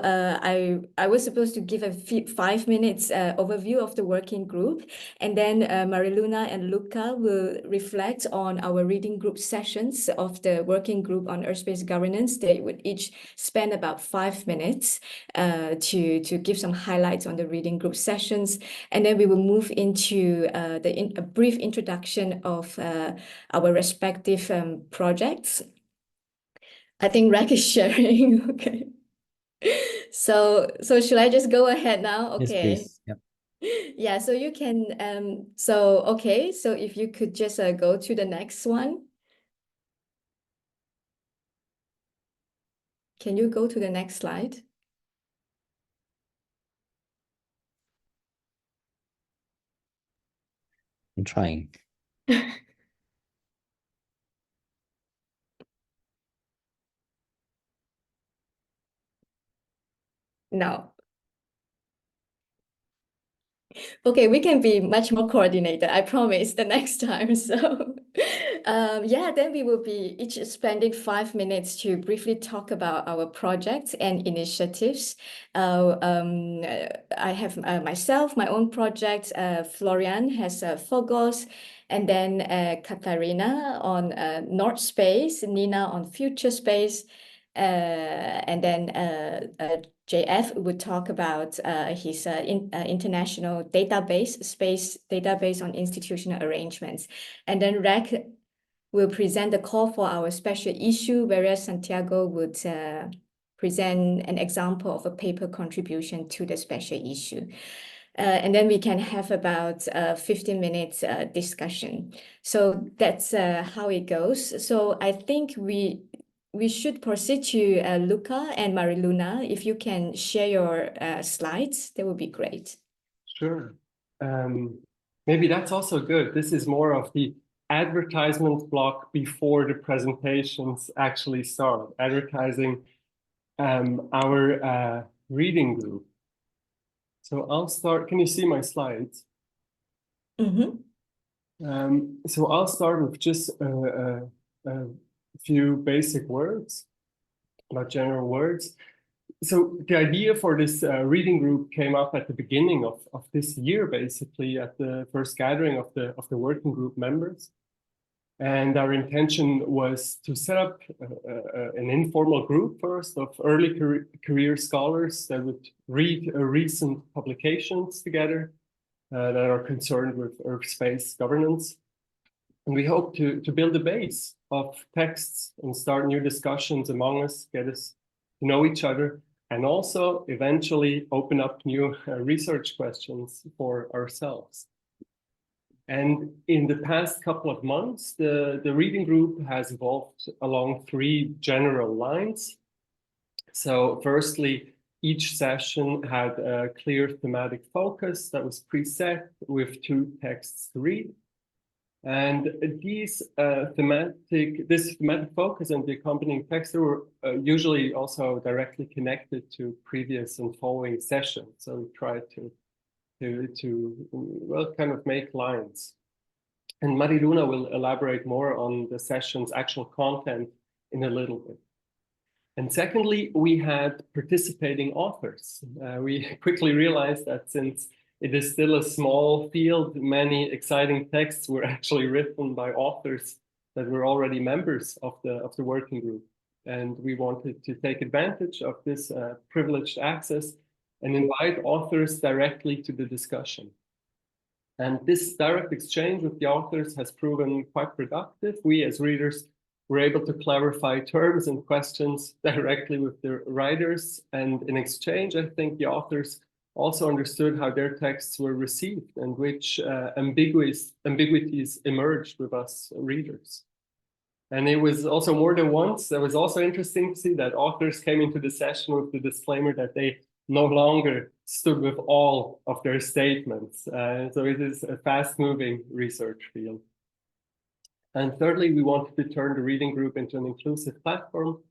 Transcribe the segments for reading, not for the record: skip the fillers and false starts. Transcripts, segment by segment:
I was supposed to give a 5 minutes overview of the working group, and then Marieluna and Luca will reflect on our reading group sessions of the working group on Earth-based governance. They would each spend about 5 minutes to give some highlights on the reading group sessions, and then we will move into a brief introduction of our respective projects. I think Rek is sharing. Okay. So should I just go ahead now? Yes, Okay. please. Yep. Yeah, so you can okay, so if you could just go to the next one. Can you go to the next slide? I'm trying. No. Okay, we can be much more coordinated, I promise, the next time. So yeah, then we will be each spending 5 minutes to briefly talk about our projects and initiatives. I have myself, my own project. Florian has Phogos, and then Katharina on North Space, Nina on Future Space, and then JF would talk about his international database, space database on institutional arrangements. And then Rek will present the call for our special issue, whereas Santiago would present an example of a paper contribution to the special issue. And then we can have about 15 minutes discussion. So that's how it goes. So I think we should proceed to Luca and Marieluna. If you can share your slides, that would be great. Sure. Maybe that's also good. This is more of the advertisement block before the presentations actually start, advertising our reading group. So I'll start. Can you see my slides? Mm-hmm. So I'll start with just a few basic words, about general words. So the idea for this reading group came up at the beginning of this year, basically at the first gathering of the working group members. And our intention was to set up an informal group first of early career scholars that would read recent publications together that are concerned with Earth space governance. And we hope to build a base of texts and start new discussions among us, get us to know each other, and also eventually open up new research questions for ourselves. And in the past couple of months, the reading group has evolved along 3 general lines. So firstly, each session had a clear thematic focus that was preset with 2 texts to read. And this thematic focus and the accompanying text were usually also directly connected to previous and following sessions. So we tried to well, kind of make lines. And Marieluna will elaborate more on the session's actual content in a little bit. And secondly, we had participating authors. We quickly realized that since it is still a small field, many exciting texts were actually written by authors that were already members of the working group. And we wanted to take advantage of this privileged access and invite authors directly to the discussion. And this direct exchange with the authors has proven quite productive. We as readers were able to clarify terms and questions directly with the writers. And in exchange, I think the authors also understood how their texts were received and which ambiguities emerged with us readers. And it was also more than once. It was also interesting to see that authors came into the session with the disclaimer that they no longer stood with all of their statements. So it is a fast-moving research field. And thirdly, we wanted to turn the reading group into an inclusive platform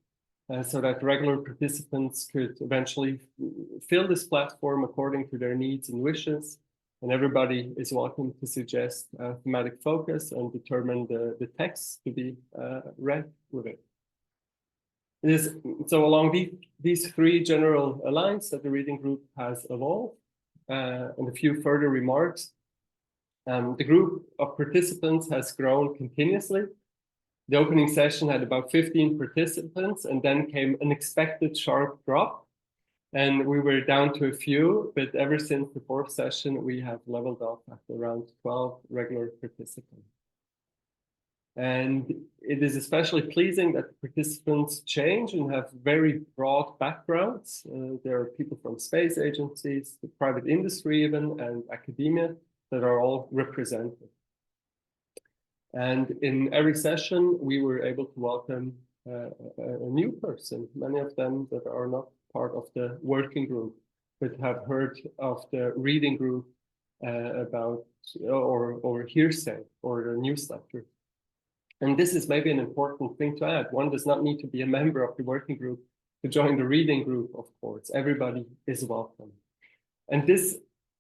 so that regular participants could eventually fill this platform according to their needs and wishes. And everybody is welcome to suggest a thematic focus and determine the text to be read with it. So along these three general lines that the reading group has evolved, and a few further remarks. The group of participants has grown continuously. The opening session had about 15 participants, and then came an unexpected sharp drop. And we were down to a few, but ever since the fourth session, we have leveled off at around 12 regular participants. And it is especially pleasing that the participants change and have very broad backgrounds. There are people from space agencies, the private industry even, and academia that are all represented. And in every session, we were able to welcome a new person, many of them that are not part of the working group, but have heard of the reading group about or hearsay or the newsletter. And this is maybe an important thing to add. One does not need to be a member of the working group to join the reading group, of course. Everybody is welcome. And this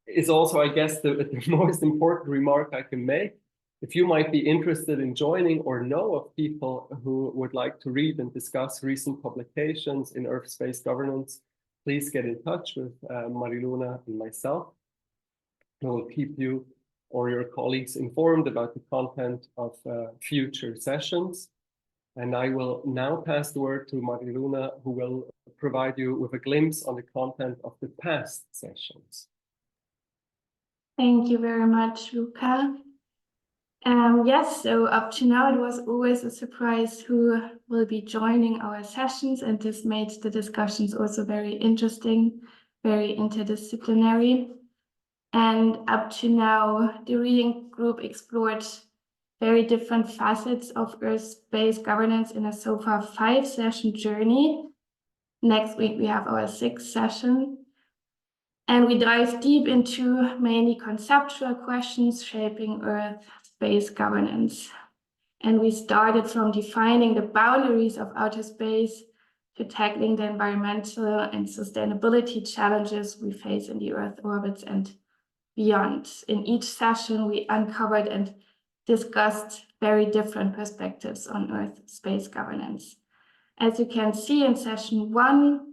is also, I guess, the most important remark I can make. If you might be interested in joining or know of people who would like to read and discuss recent publications in Earth space governance, please get in touch with Marieluna and myself. We will keep you or your colleagues informed about the content of future sessions. And I will now pass the word to Marieluna, who will provide you with a glimpse on the content of the past sessions. Thank you very much, Luca. Yes, so up to now, it was always a surprise who will be joining our sessions, and this made the discussions also very interesting, very interdisciplinary. And up to now, the reading group explored very different facets of Earth-space governance in a so far 5-session journey. Next week, we have our 6th session. And we dive deep into mainly conceptual questions shaping Earth-space governance. And we started from defining the boundaries of outer space to tackling the environmental and sustainability challenges we face in the Earth orbits and beyond. In each session, we uncovered and discussed very different perspectives on Earth space governance. As you can see in session 1,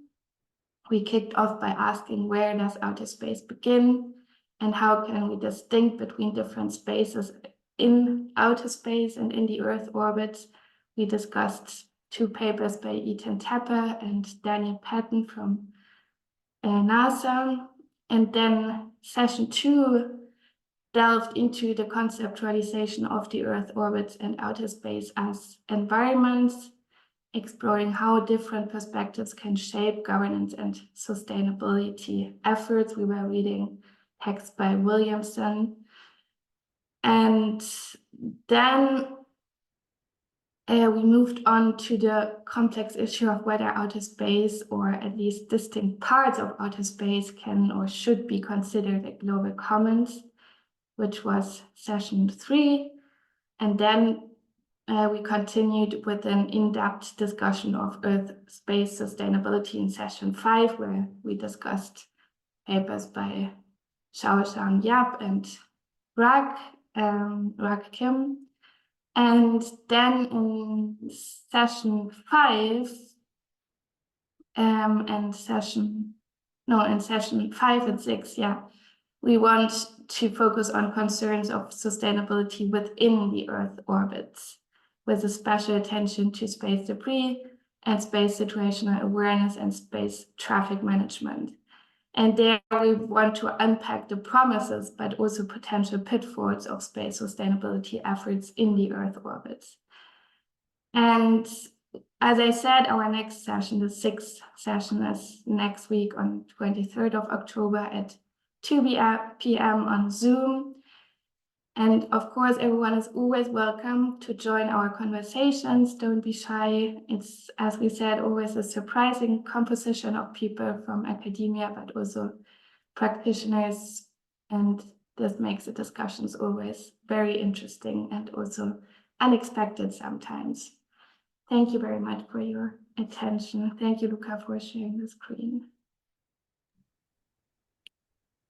we kicked off by asking, where does outer space begin and how can we distinguish between different spaces in outer space and in the Earth orbits. We discussed 2 papers by Ethan Tepper and Daniel Patton from NASA. And then session 2 delved into the conceptualization of the Earth orbits and outer space as environments, exploring how different perspectives can shape governance and sustainability efforts. We were reading texts by Williamson. And then we moved on to the complex issue of whether outer space, or at least distinct parts of outer space, can or should be considered a global commons, which was session 3. And then we continued with an in-depth discussion of Earth space sustainability in session 5, where we discussed papers by Xiao-Shan and Rakhyun. And then in session 5, in session 5 and 6, we want to focus on concerns of sustainability within the Earth orbits, with a special attention to space debris and space situational awareness and space traffic management. And there we want to unpack the promises, but also potential pitfalls of space sustainability efforts in the Earth orbits. And as I said, our next session, the 6th session, is next week on 23rd of October at 2 p.m. on Zoom. And of course, everyone is always welcome to join our conversations. Don't be shy. It's, as we said, always a surprising composition of people from academia, but also practitioners. And this makes the discussions always very interesting and also unexpected sometimes. Thank you very much for your attention. Thank you, Luca, for sharing the screen.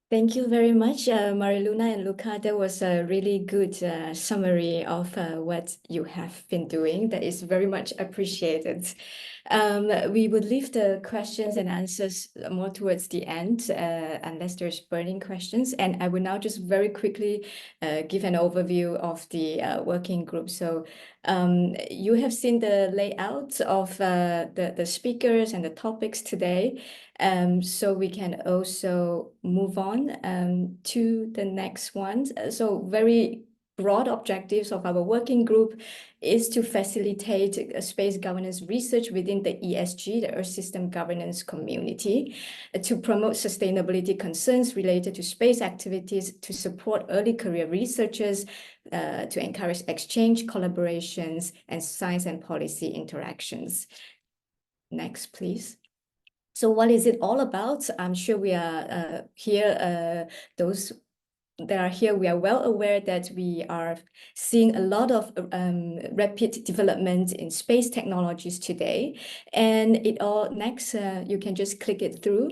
Thank you very much, Marieluna and Luca. That was a really good summary of what you have been doing. That is very much appreciated. We would leave the questions and answers more towards the end, unless there's burning questions. And I will now just very quickly give an overview of the working group. So you have seen the layout of the speakers and the topics today. So we can also move on to the next one. So very broad objectives of our working group is to facilitate space governance research within the ESG, the Earth System Governance community, to promote sustainability concerns related to space activities, to support early career researchers, to encourage exchange, collaborations, and science and policy interactions. Next, please. So what is it all about? I'm sure we are here, those that are here, we are well aware that we are seeing a lot of rapid development in space technologies today. And it all next, you can just click it through.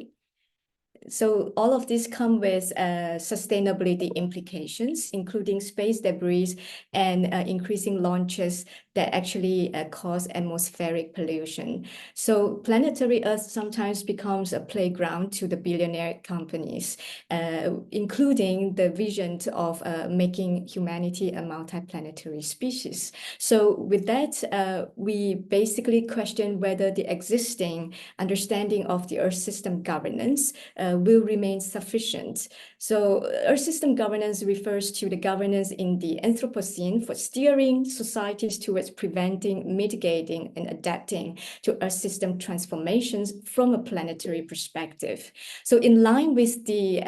So all of these come with sustainability implications, including space debris and increasing launches that actually cause atmospheric pollution. So planetary Earth sometimes becomes a playground to the billionaire companies, including the vision of making humanity a multiplanetary species. So with that, we basically question whether the existing understanding of the Earth system governance will remain sufficient. So Earth system governance refers to the governance in the Anthropocene for steering societies towards preventing, mitigating, and adapting to Earth system transformations from a planetary perspective. So in line with the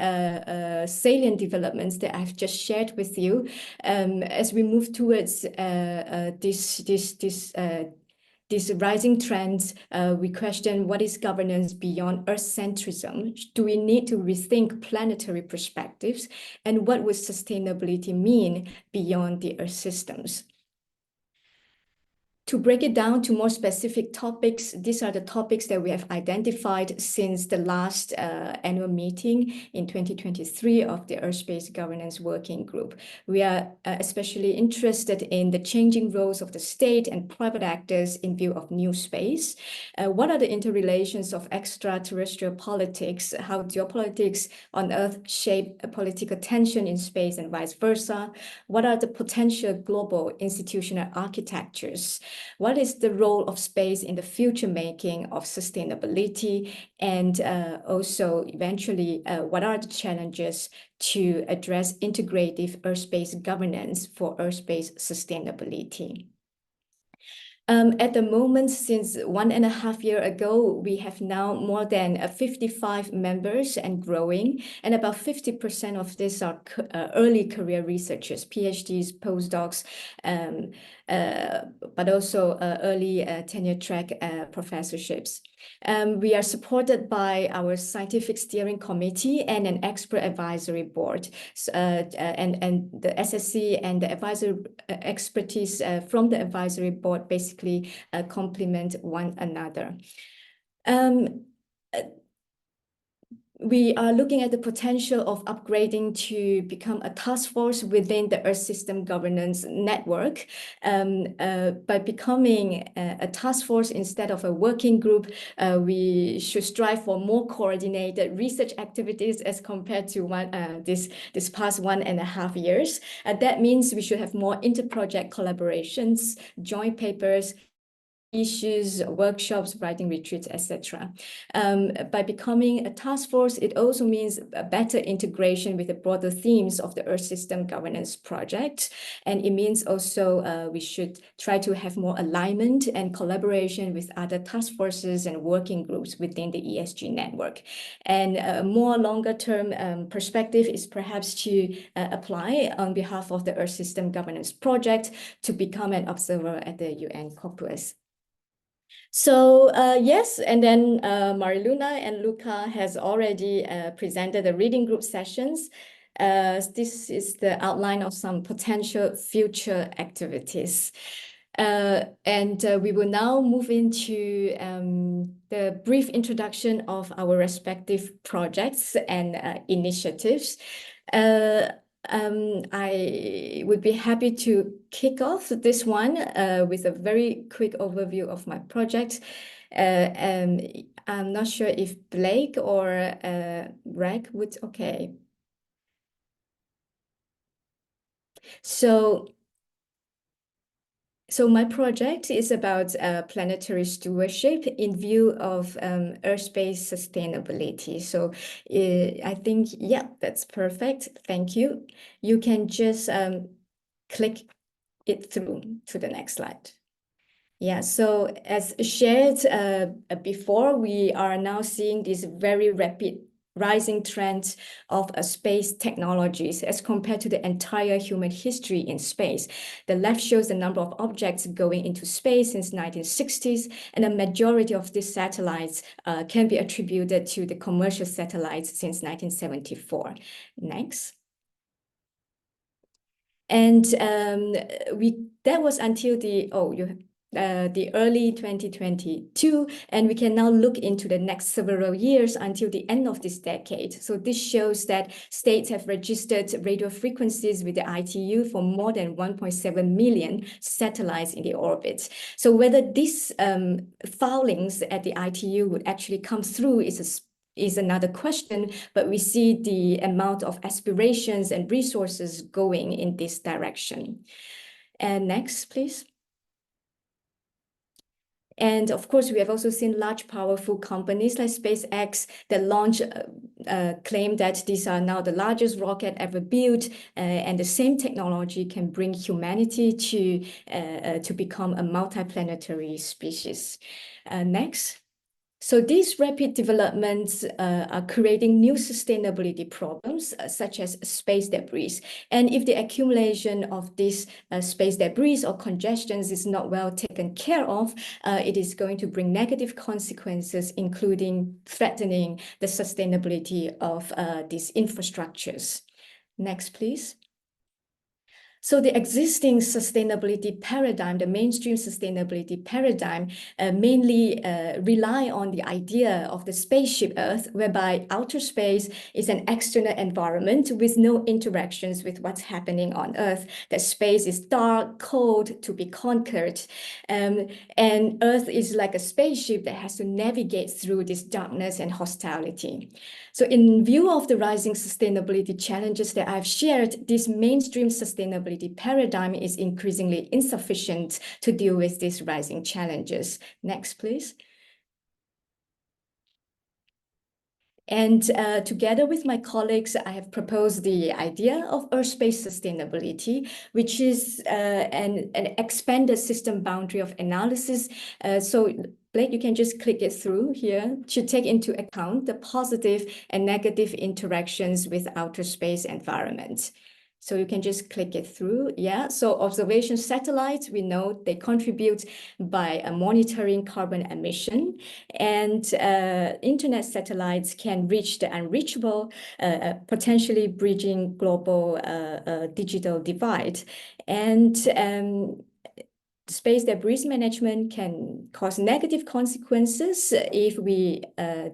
salient developments that I've just shared with you, as we move towards these rising trends, we question what is governance beyond Earth-centrism? Do we need to rethink planetary perspectives? And what would sustainability mean beyond the Earth systems? To break it down to more specific topics, these are the topics that we have identified since the last annual meeting in 2023 of the Earth-Space Governance Working Group. We are especially interested in the changing roles of the state and private actors in view of new space. What are the interrelations of extraterrestrial politics, how geopolitics on Earth shape political tension in space and vice versa? What are the potential global institutional architectures? What is the role of space in the future making of sustainability? And also eventually, what are the challenges to address integrative Earth-space governance for Earth-space sustainability? At the moment, since 1.5 years ago, we have now more than 55 members and growing, and about 50% of these are early career researchers, PhDs, postdocs, but also early tenure track professorships. We are supported by our scientific steering committee and an expert advisory board, and the SSC and the advisory expertise from the advisory board basically complement one another. We are looking at the potential of upgrading to become a task force within the Earth System Governance Network. By becoming a task force instead of a working group, we should strive for more coordinated research activities as compared to this past 1.5 years. That means we should have more inter-project collaborations, joint papers, issues, workshops, writing retreats, etc. By becoming a task force, it also means a better integration with the broader themes of the Earth System Governance Project. And it means also we should try to have more alignment and collaboration with other task forces and working groups within the ESG network. And a more longer term perspective is perhaps to apply on behalf of the Earth System Governance Project to become an observer at the UN COPUS. So yes, and then Marieluna and Luca has already presented the reading group sessions. This is the outline of some potential future activities. And we will now move into the brief introduction of our respective projects and initiatives. I would be happy to kick off this one with a very quick overview of my project. I'm not sure if Blake or Vrech would, okay. So my project is about planetary stewardship in view of Earth space sustainability. So I think, yeah, that's perfect. Thank you. You can just click it through to the next slide. Yeah, so as shared before, we are now seeing this very rapid rising trend of space technologies as compared to the entire human history in space. The left shows the number of objects going into space since 1960s, and the majority of these satellites can be attributed to the commercial satellites since 1974. Next. And that was until the early 2022, and we can now look into the next several years until the end of this decade. So this shows that states have registered radio frequencies with the ITU for more than 1.7 million satellites in the orbit. So whether these foulings at the ITU would actually come through is another question, but we see the amount of aspirations and resources going in this direction. And next, please. And of course, we have also seen large, powerful companies like SpaceX that launch claim that these are now the largest rocket ever built, and the same technology can bring humanity to become a multiplanetary species. Next. So these rapid developments are creating new sustainability problems, such as space debris. And if the accumulation of these space debris or congestions is not well taken care of, it is going to bring negative consequences, including threatening the sustainability of these infrastructures. Next, please. So the existing sustainability paradigm, the mainstream sustainability paradigm, mainly rely on the idea of the spaceship Earth, whereby outer space is an external environment with no interactions with what's happening on Earth. That space is dark, cold, to be conquered. And Earth is like a spaceship that has to navigate through this darkness and hostility. So in view of the rising sustainability challenges that I've shared, this mainstream sustainability paradigm is increasingly insufficient to deal with these rising challenges. Next, please. And together with my colleagues, I have proposed the idea of Earth space sustainability, which is an expanded system boundary of analysis. So Blake, you can just click it through here to take into account the positive and negative interactions with outer space environment. So you can just click it through. Yeah, so observation satellites, we know they contribute by monitoring carbon emission, and internet satellites can reach the unreachable, potentially bridging global digital divide. And space debris management can cause negative consequences if we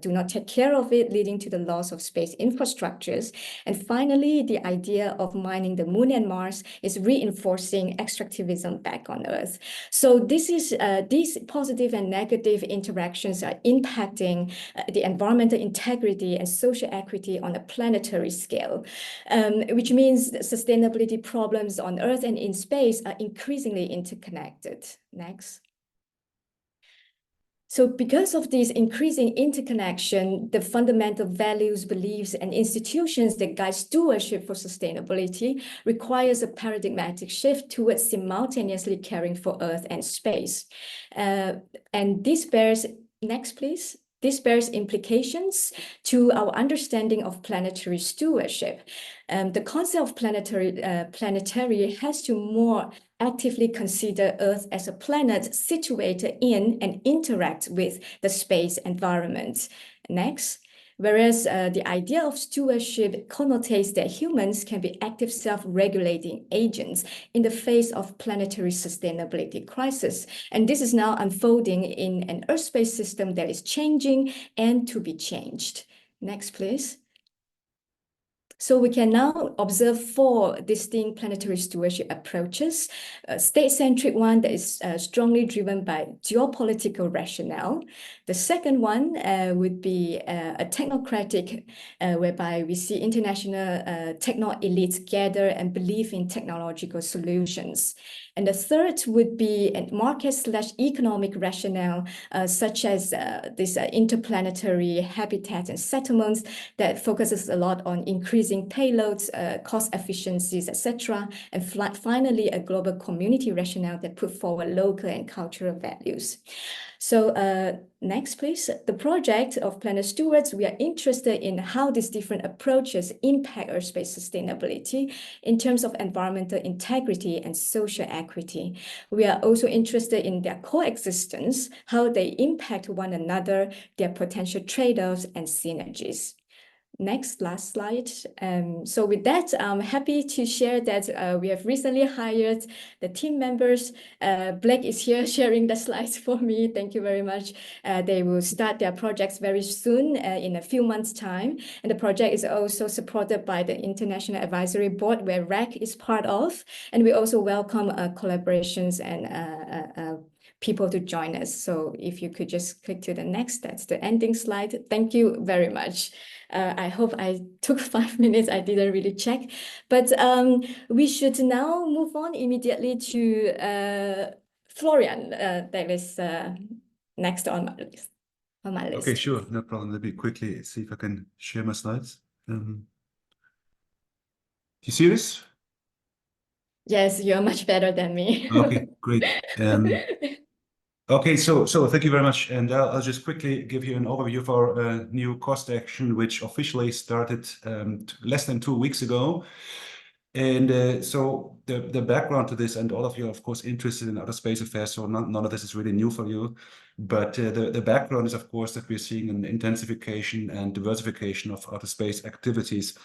do not take care of it, leading to the loss of space infrastructures. And finally, the idea of mining the moon and Mars is reinforcing extractivism back on Earth. So this is these positive and negative interactions are impacting the environmental integrity and social equity on a planetary scale, which means that sustainability problems on Earth and in space are increasingly interconnected. Next. So because of this increasing interconnection, the fundamental values, beliefs, and institutions that guide stewardship for sustainability requires a paradigmatic shift towards simultaneously caring for Earth and space. And this bears, next please. This bears implications to our understanding of planetary stewardship. The concept of planetary has to more actively consider Earth as a planet situated in and interact with the space environment. Next. Whereas the idea of stewardship connotates that humans can be active self-regulating agents in the face of planetary sustainability crisis. And this is now unfolding in an Earth space system that is changing and to be changed. Next, please. So we can now observe 4 distinct planetary stewardship approaches. A state-centric one that is strongly driven by geopolitical rationale. The second one would be a technocratic, whereby we see international techno elites gather and believe in technological solutions. And the third would be a market/economic rationale, such as this interplanetary habitat and settlements that focuses a lot on increasing payloads, cost efficiencies, etc. And finally, a global community rationale that put forward local and cultural values. So next, please. The project of Planet Stewards, we are interested in how these different approaches impact Earth space sustainability in terms of environmental integrity and social equity. We are also interested in their coexistence, how they impact one another, their potential trade-offs and synergies. Next, last slide. So with that, I'm happy to share that we have recently hired the team members. Blake is here sharing the slides for me. Thank you very much. They will start their projects very soon, in a few months' time. And the project is also supported by the International Advisory Board, where Vrech is part of. And we also welcome collaborations and people to join us. So if you could just click to the next, that's the ending slide. Thank you very much. I hope I took 5 minutes. I didn't really check, but we should now move on immediately to Florian. That is next on my list. Okay, sure, no problem. Let me quickly see if I can share my slides. You see this? Yes, you're much better than me. Okay, great. Okay, so thank you very much, and I'll just quickly give you an overview of our new cost action, which officially started less than 2 weeks ago. And so the background to this, and all of you are of course interested in outer space affairs, so none of this is really new for you. But the background is of course that we're seeing an intensification and diversification of outer space activities,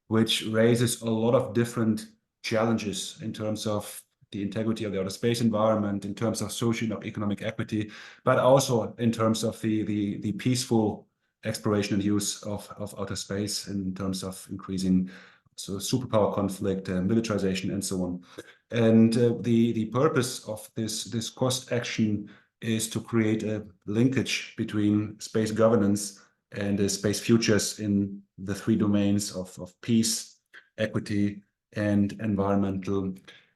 which raises a lot of different challenges in terms of the integrity of the outer space environment, in terms of social and economic equity, but also in terms of the peaceful exploration and use of outer space in terms of increasing superpower conflict, militarization, and so on. And the purpose of this cost action is to create a linkage between space governance and space futures in the 3 domains of peace, equity, and environmental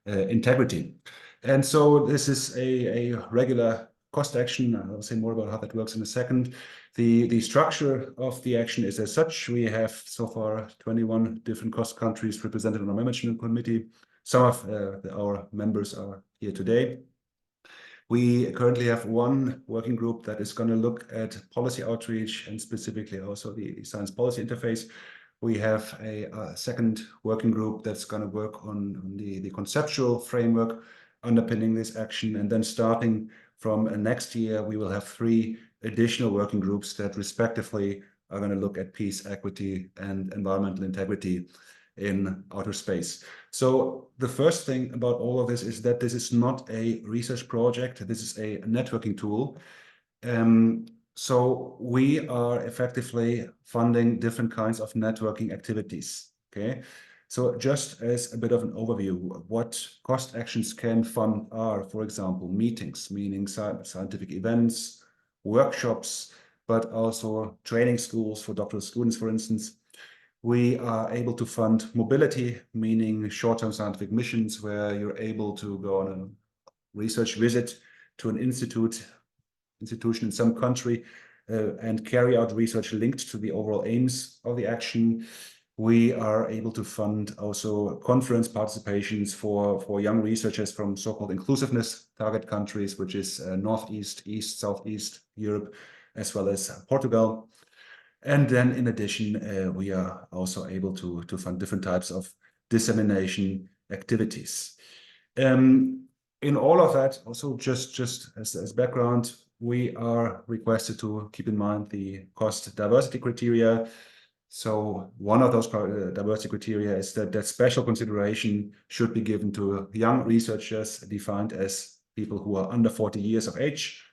integrity. And so this is a regular cost action. I'll say more about how that works in a second. The structure of the action is as such. We have so far 21 different cost countries represented on our management committee. Some of our members are here today. We currently have 1 working group that is going to look at policy outreach and specifically also the science policy interface. We have a second working group that's going to work on the conceptual framework underpinning this action. And then starting from next year, we will have 3 additional working groups that respectively are going to look at peace, equity, and environmental integrity in outer space. So the first thing about all of this is that this is not a research project. This is a networking tool. So we are effectively funding different kinds of networking activities, okay? So just as a bit of an overview, what cost actions can fund are, for example, meetings, meaning scientific events, workshops, but also training schools for doctoral students, for instance. We are able to fund mobility, meaning short-term scientific missions where you're able to go on a research visit to an institution in some country and carry out research linked to the overall aims of the action. We are able to fund also conference participations for young researchers from so-called inclusiveness target countries, which is Northeast, East, Southeast Europe, as well as Portugal. And then in addition, we are also able to fund different types of dissemination activities. In all of that, also just as background, we are requested to keep in mind the cost diversity criteria. So one of those diversity criteria is that special consideration should be given to young researchers defined as people who are under 40 years of age,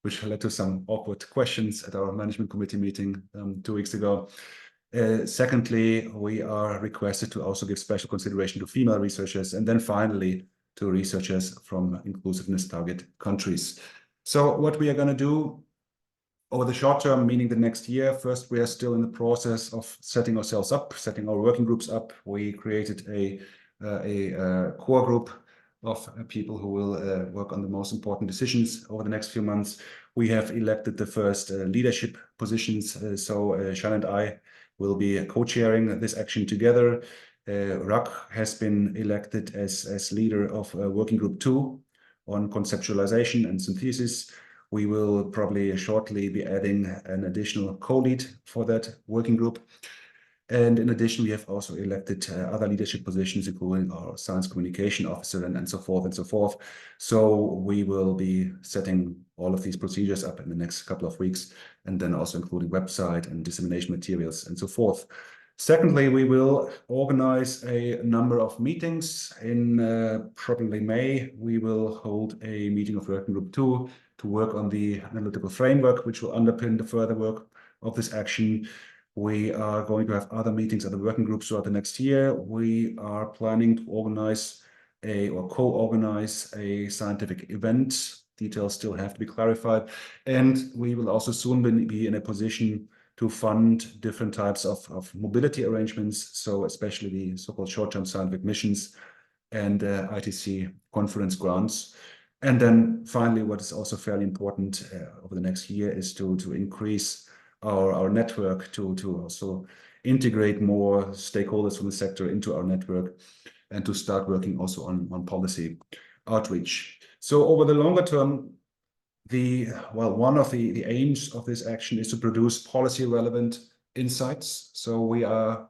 which led to some awkward questions at our management committee meeting 2 weeks ago. Secondly, we are requested to also give special consideration to female researchers, and then finally to researchers from inclusiveness target countries. So what we are going to do over the short term, meaning the next year, first, we are still in the process of setting ourselves up, setting our working groups up. We created a core group of people who will work on the most important decisions over the next few months. We have elected the first leadership positions. So Shan and I will be co-chairing this action together. Rakhyun has been elected as leader of Working Group 2 on conceptualization and synthesis. We will probably shortly be adding an additional co-lead for that working group. And in addition, we have also elected other leadership positions, including our science communication officer and so forth and so forth. So we will be setting all of these procedures up in the next couple of weeks, and then also including website and dissemination materials and so forth. Secondly, we will organize a number of meetings. In probably May, we will hold a meeting of Working Group 2 to work on the analytical framework, which will underpin the further work of this action. We are going to have other meetings at the working groups throughout the next year. We are planning to organize or co-organize a scientific event. Details still have to be clarified. And we will also soon be in a position to fund different types of mobility arrangements, so especially the so-called short-term scientific missions and ITC conference grants. And then finally, what is also fairly important over the next year is to increase our network, to also integrate more stakeholders from the sector into our network, and to start working also on policy outreach. So over the longer term, one of the aims of this action is to produce policy relevant insights. So we are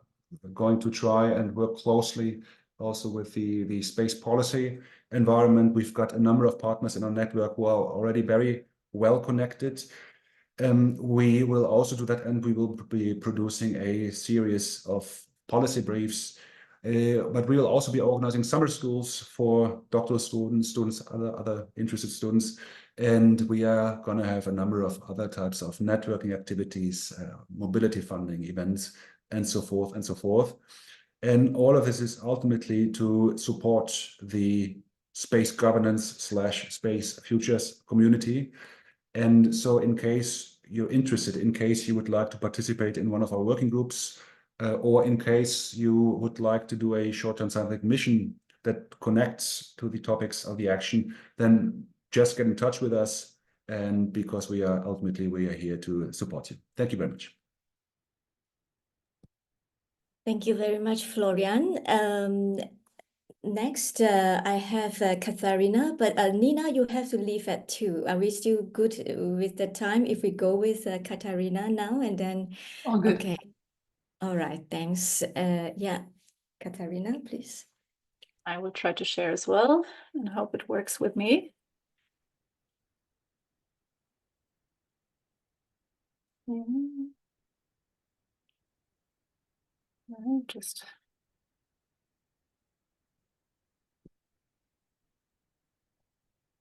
going to try and work closely also with the space policy environment. We've got a number of partners in our network who are already very well connected. We will also do that, and we will be producing a series of policy briefs. But we will also be organizing summer schools for doctoral students, other interested students. And we are going to have a number of other types of networking activities, mobility funding events, and so forth and so forth. And all of this is ultimately to support the space governance / space futures community. And so in case you're interested, in case you would like to participate in one of our working groups, or in case you would like to do a short-term scientific mission that connects to the topics of the action, then just get in touch with us. And because we are here to support you. Thank you very much. Thank you very much, Florian. Next, I have Katharina, but Nina, you have to leave at 2. Are we still good with the time if we go with Katharina now and then? All good. Okay. All right, thanks. Yeah, Katharina, please. I will try to share as well and hope it works with me. Just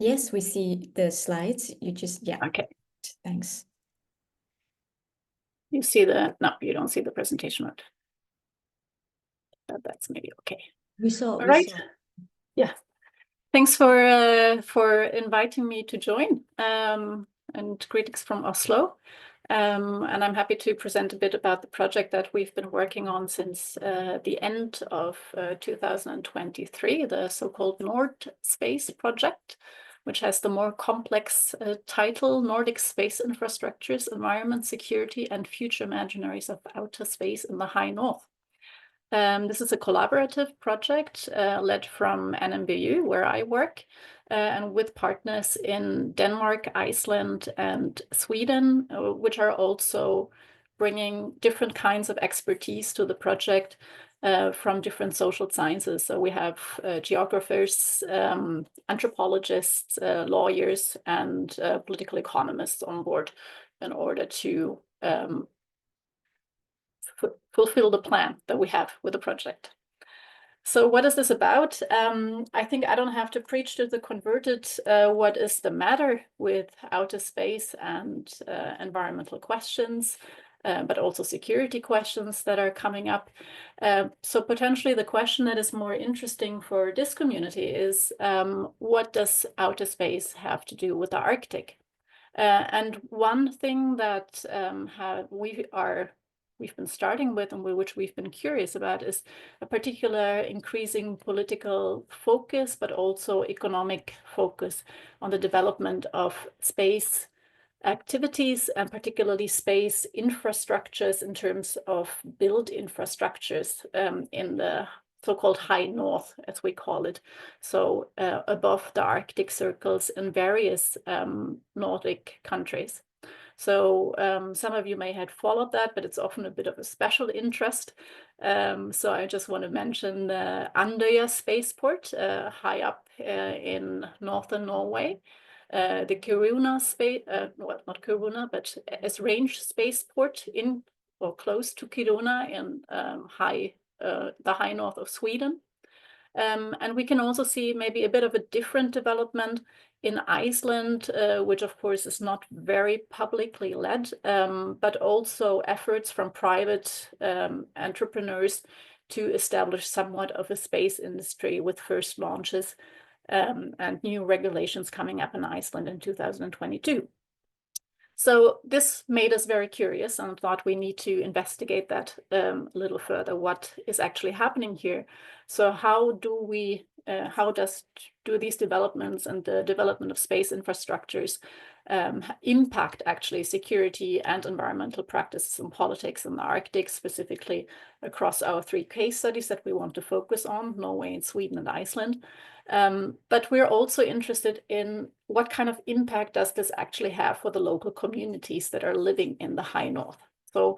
Yes, we see the slides. You just, yeah. okay. Thanks. You see the, no, you don't see the presentation mode. That's maybe okay. We saw. All right. Yeah. Thanks for inviting me to join. And greetings from Oslo. And I'm happy to present a bit about the project that we've been working on since the end of 2023, the so-called Nord Space project, which has the more complex title, Nordic Space Infrastructures, Environment, Security, and Future Imaginaries of Outer Space in the High North. This is a collaborative project led from NMBU, where I work, and with partners in Denmark, Iceland, and Sweden, which are also bringing different kinds of expertise to the project from different social sciences. So we have geographers, anthropologists, lawyers, and political economists on board in order to fulfill the plan that we have with the project. So what is this about? I think I don't have to preach to the converted what is the matter with outer space and environmental questions. but also security questions that are coming up. So potentially the question that is more interesting for this community is, what does outer space have to do with the Arctic? And one thing that we've been starting with, and which we've been curious about, is a particular increasing political focus, but also economic focus on the development of space activities, and particularly space infrastructures in terms of built infrastructures in the so-called high north, as we call it. So above the Arctic circles in various Nordic countries. So some of you may have followed that, but it's often a bit of a special interest. So I just want to mention the Andøya spaceport high up in northern Norway. The Kiruna space, well, not Kiruna, but Esrange spaceport in or close to Kiruna in the high north of Sweden. And we can also see maybe a bit of a different development in Iceland, which of course is not very publicly led, but also efforts from private entrepreneurs to establish somewhat of a space industry with first launches and new regulations coming up in Iceland in 2022. So this made us very curious and thought we need to investigate that a little further, what is actually happening here. So how do these developments and the development of space infrastructures impact actually security and environmental practices and politics in the Arctic, specifically across our 3 case studies that we want to focus on, Norway and Sweden and Iceland. But we're also interested in what kind of impact does this actually have for the local communities that are living in the high north. So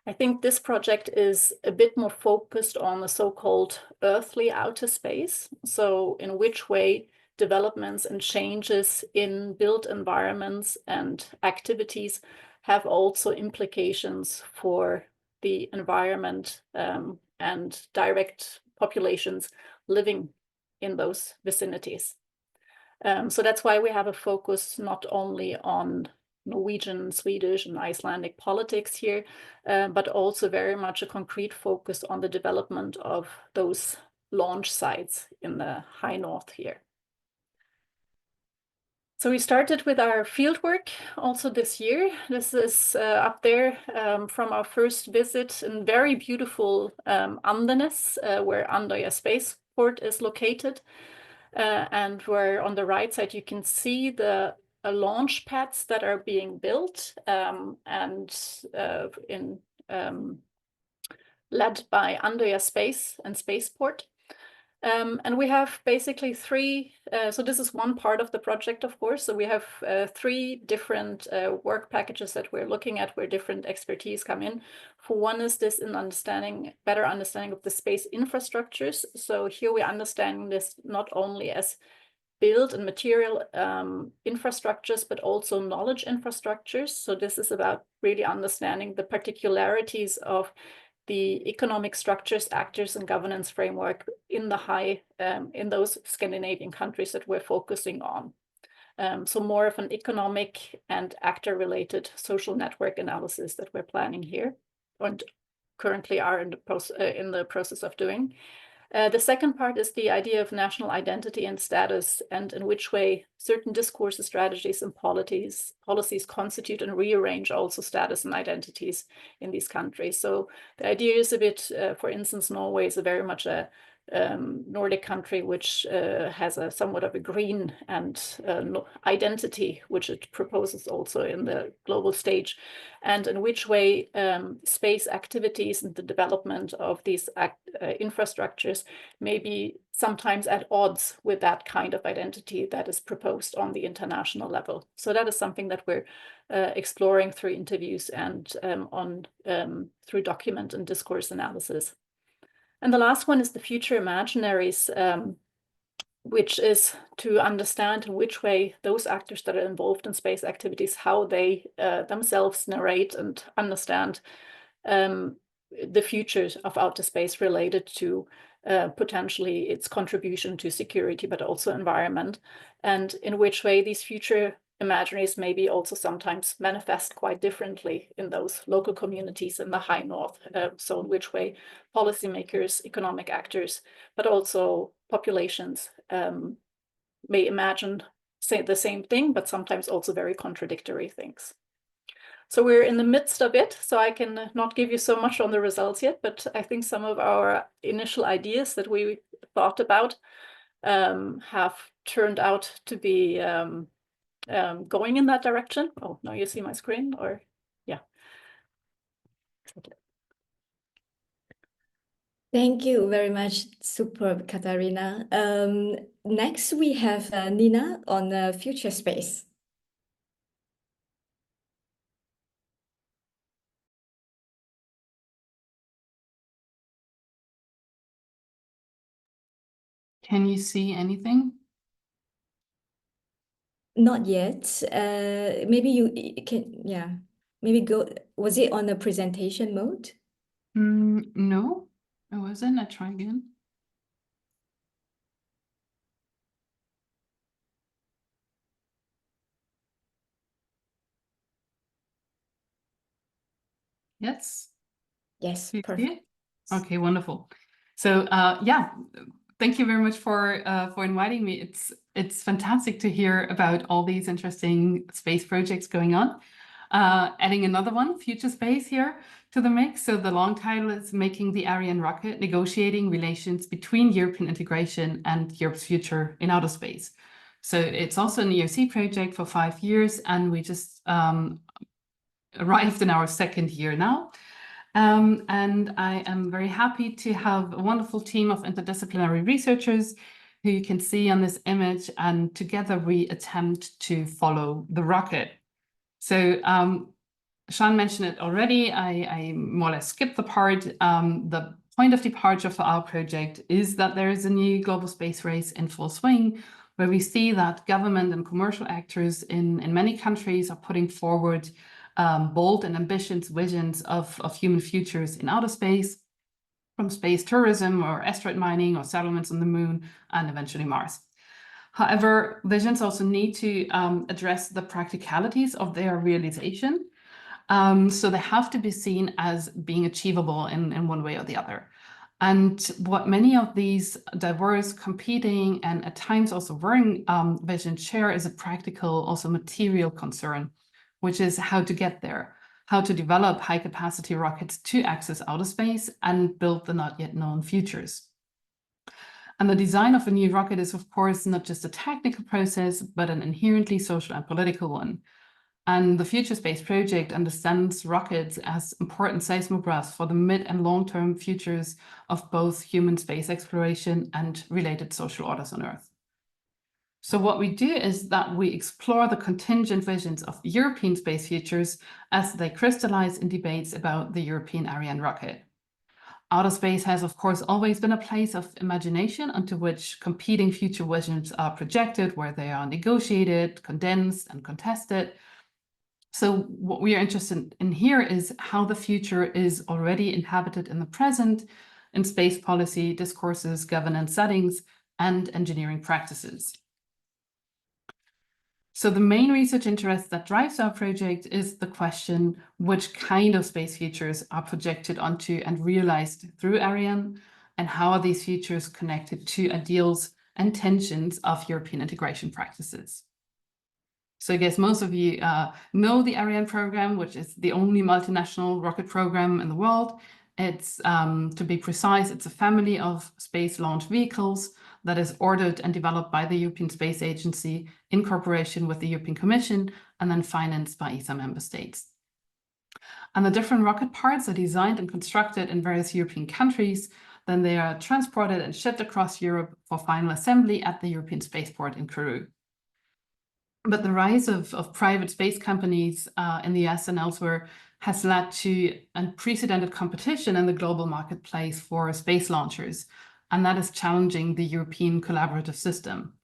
I think this project is a bit more focused on the so-called earthly outer space. So in which way developments and changes in built environments and activities have also implications for the environment and direct populations living in those vicinities. So that's why we have a focus not only on Norwegian, Swedish, and Icelandic politics here, but also very much a concrete focus on the development of those launch sites in the high north here. So we started with our fieldwork also this year. This is up there from our first visit in very beautiful Andenes, where Andøya Spaceport is located. And where on the right side you can see the launch pads that are being built led by Andøya Space and Spaceport. And we have basically 3, so this is one part of the project, of course. So we have 3 different work packages that we're looking at where different expertise come in. For one is this in better understanding of the space infrastructures. So here we're understanding this not only as build and material infrastructures, but also knowledge infrastructures. So this is about really understanding the particularities of the economic structures, actors, and governance framework in those Scandinavian countries that we're focusing on. So more of an economic and actor-related social network analysis that we're planning here, and currently are in the process of doing. The second part is the idea of national identity and status, and in which way certain discourses, strategies, and policies constitute and rearrange also status and identities in these countries. So the idea is a bit, for instance, Norway is very much a Nordic country which has a somewhat of a green and identity, which it proposes also in the global stage, and in which way space activities and the development of these infrastructures may be sometimes at odds with that kind of identity that is proposed on the international level. So that is something that we're exploring through interviews and through document and discourse analysis. And the last one is the future imaginaries, which is to understand in which way those actors that are involved in space activities, how they themselves narrate and understand the futures of outer space related to potentially its contribution to security, but also environment, and in which way these future imaginaries maybe also sometimes manifest quite differently in those local communities in the high north. So in which way policymakers, economic actors, but also populations may imagine the same thing, but sometimes also very contradictory things. So we're in the midst of it, so I can not give you so much on the results yet, but I think some of our initial ideas that we thought about have turned out to be going in that direction. Oh, now you see my screen, or yeah. Thank you very much, superb, Katharina. Next, we have Nina on future space. Can you see anything? Not yet. Maybe you can, yeah. Maybe go, was it on a presentation mode? No, it wasn't. I try again. Yes. Yes, Do you see perfect. it? Okay, wonderful. So yeah, thank you very much for inviting me. It's fantastic to hear about all these interesting space projects going on. Adding another one, Future Space, here to the mix. So the long title is Making the Ariane Rocket, Negotiating Relations Between European Integration and Europe's Future in Outer Space. So it's also an EOC project for 5 years, and we just arrived in our 2nd year now. And I am very happy to have a wonderful team of interdisciplinary researchers who you can see on this image, and together we attempt to follow the rocket. So Jean mentioned it already. I more or less skipped the part. The point of departure for our project is that there is a new global space race in full swing, where we see that government and commercial actors in many countries are putting forward bold and ambitious visions of human futures in outer space, from space tourism or asteroid mining or settlements on the moon and eventually Mars. However, visions also need to address the practicalities of their realization. So they have to be seen as being achievable in one way or the other. And what many of these diverse, competing, and at times also varying visions share is a practical, also material concern, which is how to get there, how to develop high-capacity rockets to access outer space and build the not yet known futures. And the design of a new rocket is, of course, not just a technical process, but an inherently social and political one. And the Future Space Project understands rockets as important seismographs for the mid and long-term futures of both human space exploration and related social orders on Earth. So what we do is that we explore the contingent visions of European space futures as they crystallize in debates about the European Ariane rocket. Outer space has, of course, always been a place of imagination onto which competing future visions are projected, where they are negotiated, condensed, and contested. So what we are interested in here is how the future is already inhabited in the present in space policy, discourses, governance settings, and engineering practices. So the main research interest that drives our project is the question, which kind of space futures are projected onto and realized through Ariane, and how are these futures connected to ideals and tensions of European integration practices? So I guess most of you know the Ariane program, which is the only multinational rocket program in the world. It's, to be precise, it's a family of space launch vehicles that is ordered and developed by the European Space Agency in cooperation with the European Commission and then financed by ESA member states. And the different rocket parts are designed and constructed in various European countries. Then they are transported and shipped across Europe for final assembly at the European Spaceport in Kourou. But the rise of private space companies in the US and elsewhere has led to unprecedented competition in the global marketplace for space launchers, and that is challenging the European collaborative system.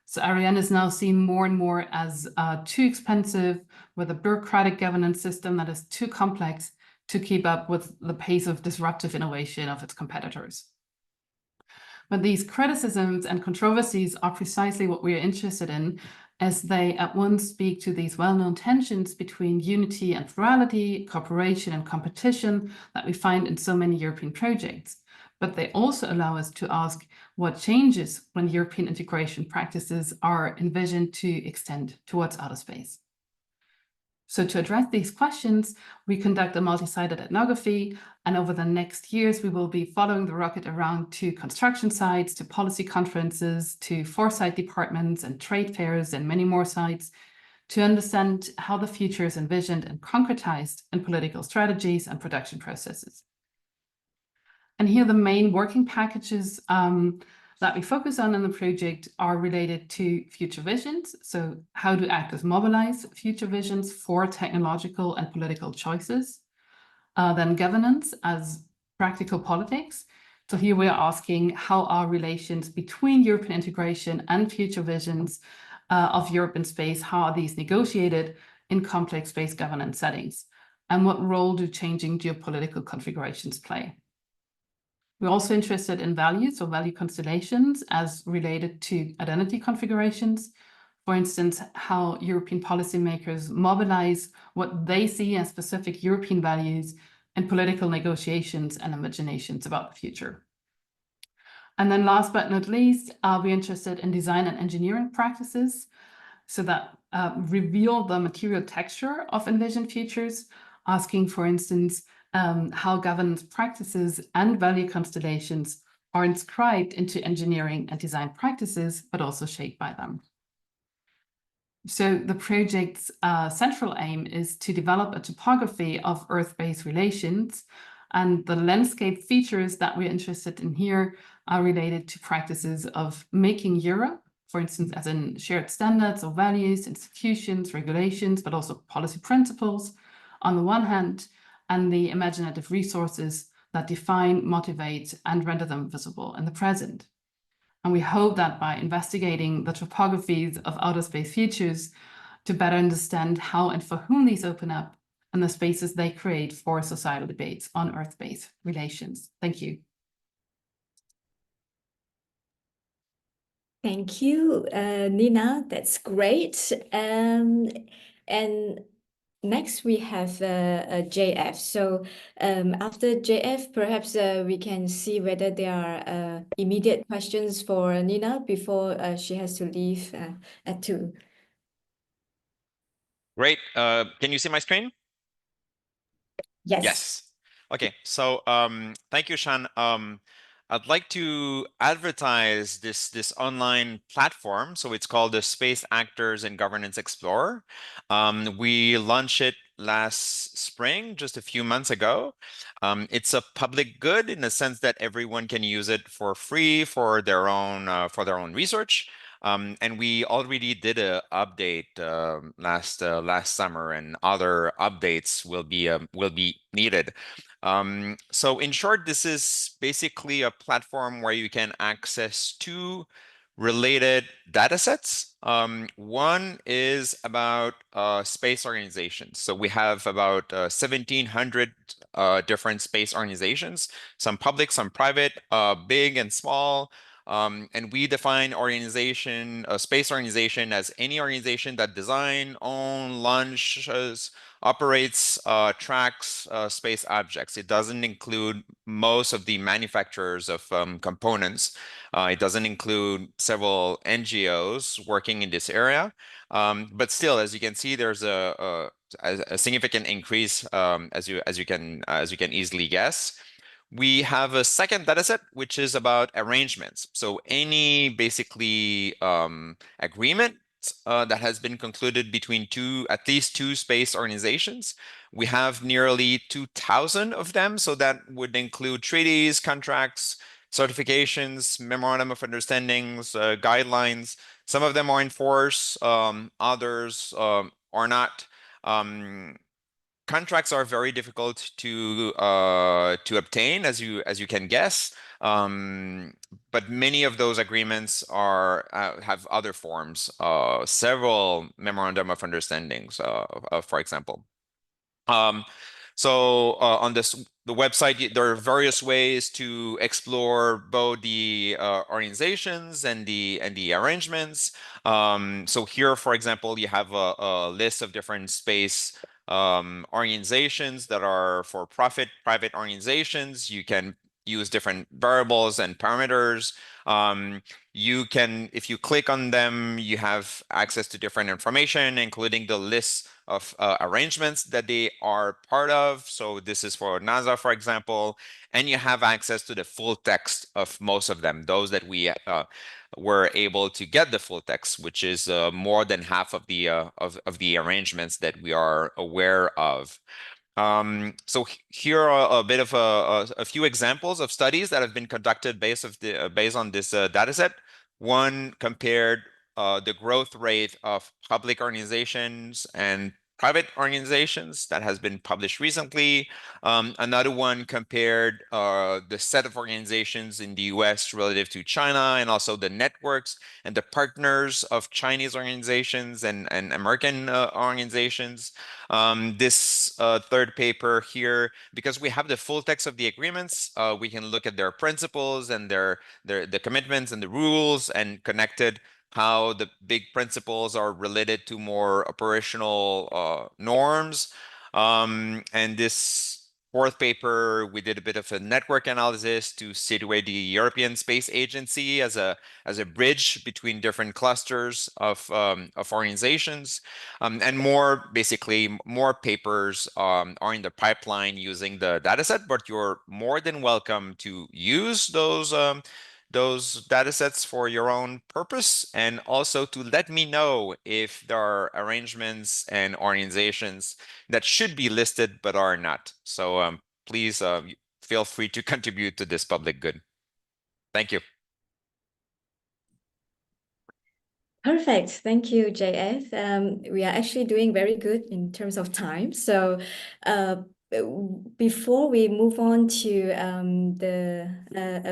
So Ariane is now seen more and more as too expensive, with a bureaucratic governance system that is too complex to keep up with the pace of disruptive innovation of its competitors. But these criticisms and controversies are precisely what we are interested in, as they at once speak to these well-known tensions between unity and plurality, cooperation and competition that we find in so many European projects. But they also allow us to ask what changes when European integration practices are envisioned to extend towards outer space. So to address these questions, we conduct a multi-sided ethnography, and over the next years, we will be following the rocket around to construction sites, to policy conferences, to foresight departments and trade fairs and many more sites to understand how the future is envisioned and concretized in political strategies and production processes. And here the main working packages that we focus on in the project are related to future visions. So how do actors mobilize future visions for technological and political choices? Then governance as practical politics. So here we are asking how are relations between European integration and future visions of Europe in space, how are these negotiated in complex space governance settings? And what role do changing geopolitical configurations play? We're also interested in values or value constellations as related to identity configurations. For instance, how European policymakers mobilize what they see as specific European values in political negotiations and imaginations about the future. And then last but not least, we're interested in design and engineering practices so that reveal the material texture of envisioned futures, asking, for instance, how governance practices and value constellations are inscribed into engineering and design practices, but also shaped by them. So the project's central aim is to develop a topography of Earth-based relations, and the landscape features that we're interested in here are related to practices of making Europe, for instance, as in shared standards or values, institutions, regulations, but also policy principles on the one hand, and the imaginative resources that define, motivate, and render them visible in the present. And we hope that by investigating the topographies of outer space futures to better understand how and for whom these open up and the spaces they create for societal debates on Earth-based relations. Thank you. Thank you, Nina. That's great. And next we have JF. So after JF, perhaps we can see whether there are immediate questions for Nina before she has to leave at 2. Great. Can you see my screen? Yes. Yes. Okay. So thank you, Shan. I'd like to advertise this online platform. So it's called the Space Actors and Governance Explorer. We launched it last spring, just a few months ago. It's a public good in the sense that everyone can use it for free for their own research. And we already did an update last summer, and other updates will be needed. So in short, this is basically a platform where you can access 2 related data sets. One is about space organizations. So we have about 1,700 different space organizations, some public, some private, big and small. And we define a space organization as any organization that design, own, launches, operates, tracks space objects. It doesn't include most of the manufacturers of components. It doesn't include several NGOs working in this area. But still, as you can see, there's a significant increase, as you can easily guess. We have a second dataset, which is about arrangements. So any basically agreement that has been concluded between at least two space organizations. We have nearly 2,000 of them. So that would include treaties, contracts, certifications, memorandum of understandings, guidelines. Some of them are in force, others are not. Contracts are very difficult to obtain, as you can guess, but many of those agreements have other forms, several memorandum of understandings, for example. So on the website, there are various ways to explore both the organizations and the arrangements. So here, for example, you have a list of different space organizations that are for-profit private organizations. You can use different variables and parameters. You can, if you click on them, you have access to different information, including the list of arrangements that they are part of. So this is for NASA, for example, and you have access to the full text of most of them, those that we were able to get the full text, which is more than half of the arrangements that we are aware of. So here are a bit of a few examples of studies that have been conducted based on this data set. One compared the growth rate of public organizations and private organizations that has been published recently. Another one compared the set of organizations in the US relative to China, and also the networks and the partners of Chinese organizations and American organizations. This third paper here, because we have the full text of the agreements, we can look at their principles and the commitments and the rules, and connected how the big principles are related to more operational norms. And this fourth paper, we did a bit of a network analysis to situate the European Space Agency as a bridge between different clusters of organizations. And basically more papers are in the pipeline using the dataset, but you're more than welcome to use those data sets for your own purpose, and also to let me know if there are arrangements and organizations that should be listed but are not. So please feel free to contribute to this public good. Thank you. Perfect. Thank you, JF. We are actually doing very good in terms of time. So before we move on to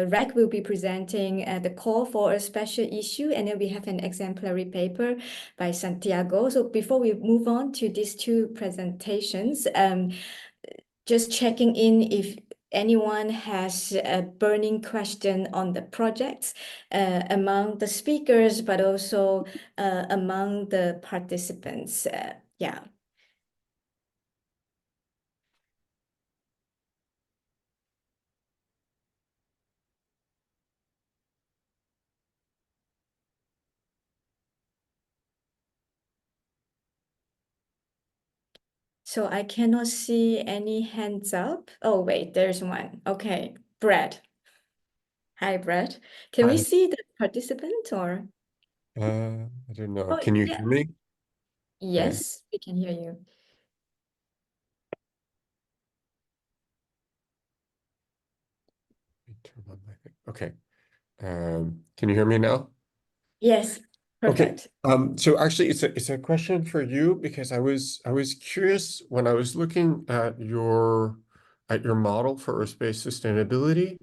Rec will be presenting the call for a special issue, and then we have an exemplary paper by Santiago. So before we move on to these two presentations, just checking in if anyone has a burning question on the projects among the speakers, but also among the participants. Yeah. So I cannot see any hands up. Oh, wait, there's one. Okay, Brad. Hi, Brad. Can we Hi. see the participant or? I don't know. Oh, Can you yeah. hear me? Yes, we can hear you. Let me turn on my thing. Okay. Can you hear me now? Yes, Okay. perfect. So actually it's a question for you, because I was curious when I was looking at your model for Earth-based sustainability.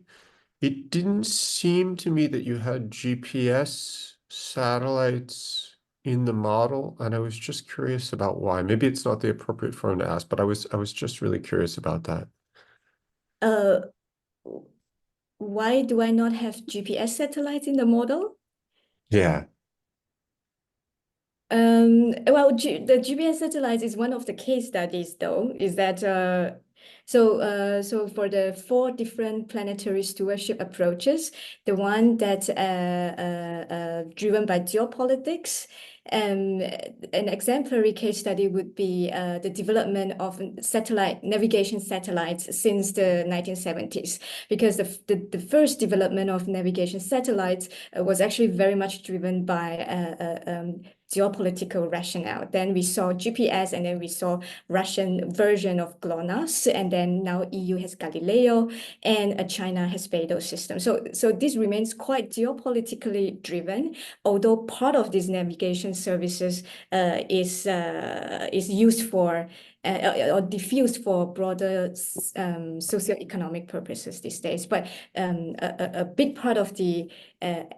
It didn't seem to me that you had GPS satellites in the model, and I was just curious about why. Maybe it's not the appropriate forum to ask, but I was just really curious about that. Why do I not have GPS satellites in the model? Yeah. Well, the GPS satellites is one of the case studies, though, is that so for the 4 different planetary stewardship approaches, the one that driven by geopolitics, an exemplary case study would be the development of navigation satellites since the 1970s, because the first development of navigation satellites was actually very much driven by geopolitical rationale. Then we saw GPS, and then we saw Russian version of GLONASS, and then now EU has Galileo, and China has Beidou system. So this remains quite geopolitically driven, although part of these navigation services is used for or diffused for broader socioeconomic purposes these days. But a big part of the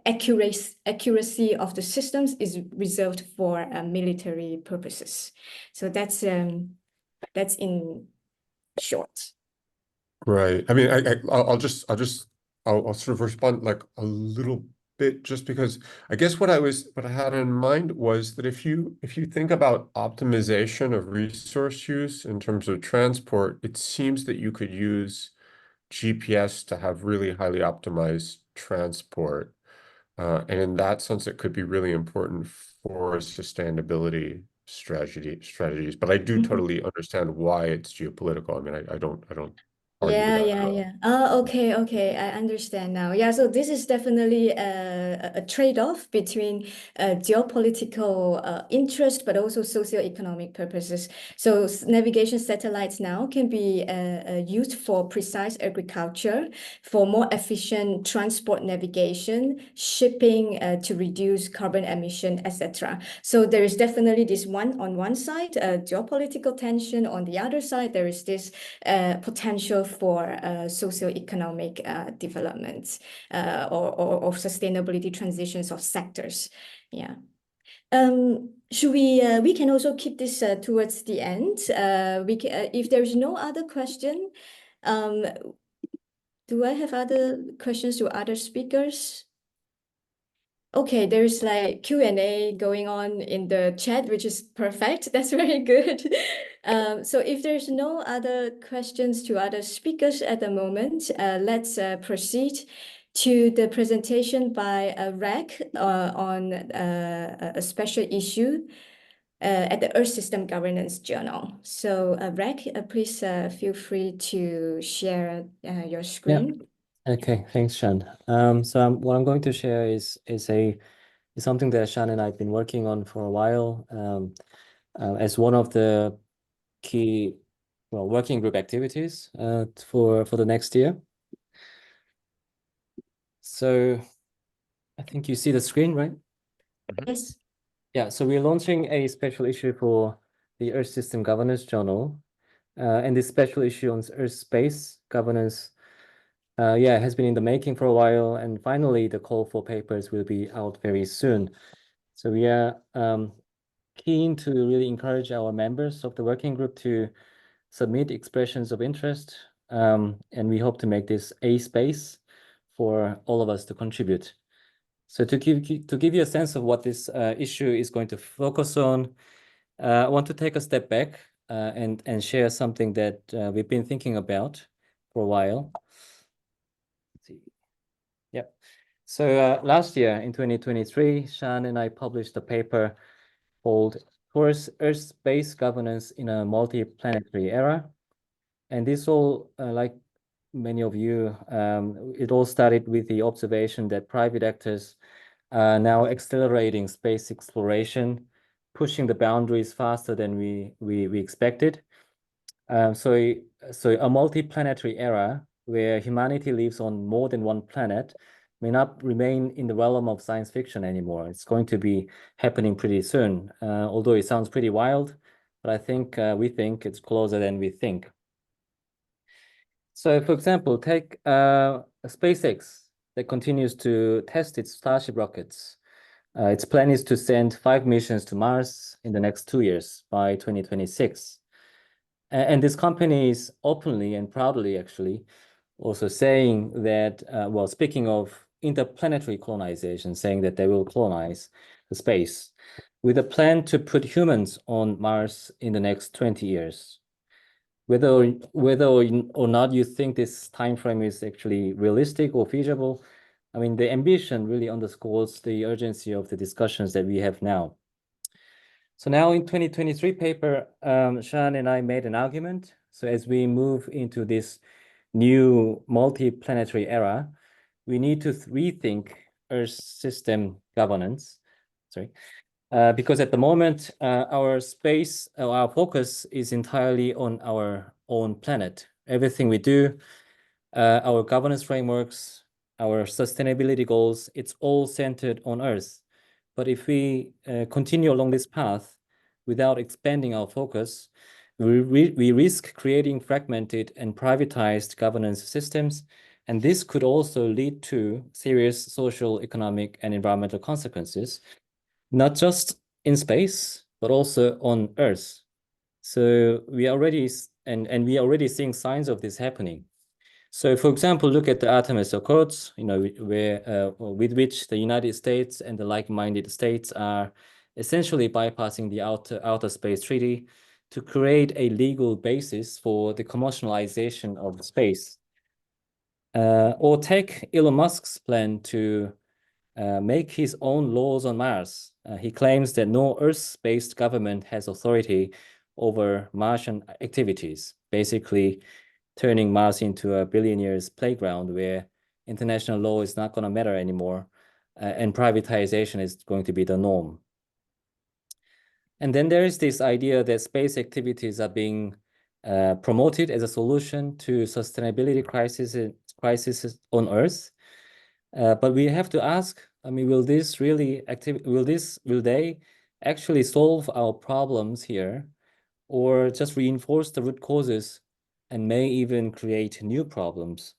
accuracy of the systems is reserved for military purposes. So that's in short. Right. I mean, I'll sort of respond like a little bit, just because I guess what I had in mind was that if you think about optimization of resource use in terms of transport, it seems that you could use GPS to have really highly optimized transport. And in that sense, it could be really important for sustainability strategies. But I do totally understand why it's geopolitical. I mean, I don't argue with that at all. Oh, okay, I understand now. Yeah, so this is definitely a trade-off between geopolitical interest, but also socio-economic purposes. So navigation satellites now can be used for precise agriculture, for more efficient transport navigation, shipping to reduce carbon emission, etc. So there is definitely this on one side, geopolitical tension. On the other side, there is this potential for socio-economic developments or sustainability transitions of sectors. Yeah. Should we can also keep this towards the end. If there's no other question, do I have other questions to other speakers? Okay, there's like Q&A going on in the chat, which is perfect. That's very good. So if there's no other questions to other speakers at the moment, let's proceed to the presentation by Vrech on a special issue at the Earth System Governance Journal. So Vrech, please feel free to share your screen. Okay, thanks, Shan. What I'm going to share is something that Shan and I have been working on for a while as one of the key working group activities for the next year. So I think you see the screen, right? Yes. Yeah, so we're launching a special issue for the Earth System Governance Journal, and this special issue on Earth space governance has been in the making for a while, and finally the call for papers will be out very soon. So we are keen to really encourage our members of the working group to submit expressions of interest, and we hope to make this a space for all of us to contribute. So to give you a sense of what this issue is going to focus on, I want to take a step back and share something that we've been thinking about for a while. So last year in 2023, Shan and I published a paper called Earth Space Governance in a Multi-Planetary Era. And this all, like many of you, it all started with the observation that private actors are now accelerating space exploration, pushing the boundaries faster than we expected. So a multi-planetary era where humanity lives on more than one planet may not remain in the realm of science fiction anymore. It's going to be happening pretty soon, although it sounds pretty wild, but I think we think it's closer than we think. So, for example, take SpaceX that continues to test its Starship rockets. Its plan is to send 5 missions to Mars in the next 2 years by 2026. And this company is openly and proudly actually also saying that, speaking of interplanetary colonization, saying that they will colonize the space with a plan to put humans on Mars in the next 20 years. Whether or not you think this time frame is actually realistic or feasible, I mean, the ambition really underscores the urgency of the discussions that we have now. So now in 2023 paper, Shan and I made an argument. So as we move into this new multi-planetary era, we need to rethink Earth system governance. Because at the moment, our focus is entirely on our own planet. Everything we do, our governance frameworks, our sustainability goals, it's all centered on Earth. But if we continue along this path without expanding our focus, we risk creating fragmented and privatized governance systems. And this could also lead to serious social, economic, and environmental consequences, not just in space, but also on Earth. So we are already and we are already seeing signs of this happening. So, for example, look at the Artemis Accords, where with which the United States and the like-minded states are essentially bypassing the Outer Space Treaty to create a legal basis for the commercialization of space. Or take Elon Musk's plan to make his own laws on Mars. He claims that no Earth-based government has authority over Martian activities, basically turning Mars into a billionaire's playground where international law is not going to matter anymore, and privatization is going to be the norm. And then there is this idea that space activities are being promoted as a solution to sustainability crises on Earth. But we have to ask, I mean, will they actually solve our problems here, or just reinforce the root causes and may even create new problems?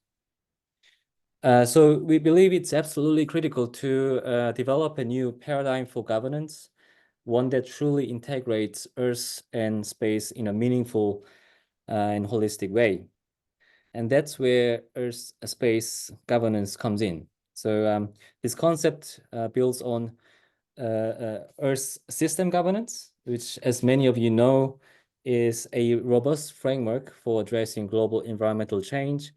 So we believe it's absolutely critical to develop a new paradigm for governance, one that truly integrates Earth and space in a meaningful and holistic way. And that's where Earth space governance comes in. So this concept builds on Earth system governance, which, as many of you know, is a robust framework for addressing global environmental change.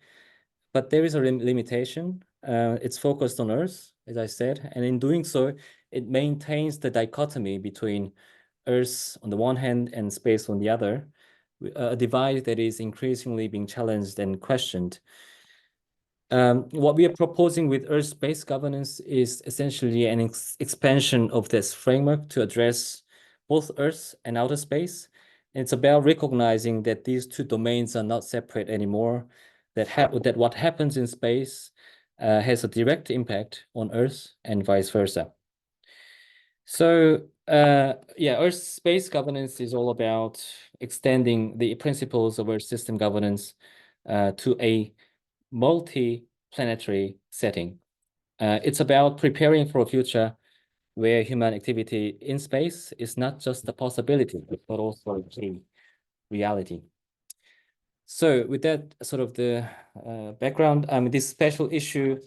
But there is a limitation. It's focused on Earth, as I said, and in doing so, it maintains the dichotomy between Earth on the one hand and space on the other, a divide that is increasingly being challenged and questioned. What we are proposing with Earth-based governance is essentially an expansion of this framework to address both Earth and outer space. And it's about recognizing that these two domains are not separate anymore, that what happens in space has a direct impact on Earth and vice versa. So Earth-space governance is all about extending the principles of Earth system governance to a multi-planetary setting. It's about preparing for a future where human activity in space is not just a possibility, but also a reality. So with that sort of the background, this special issue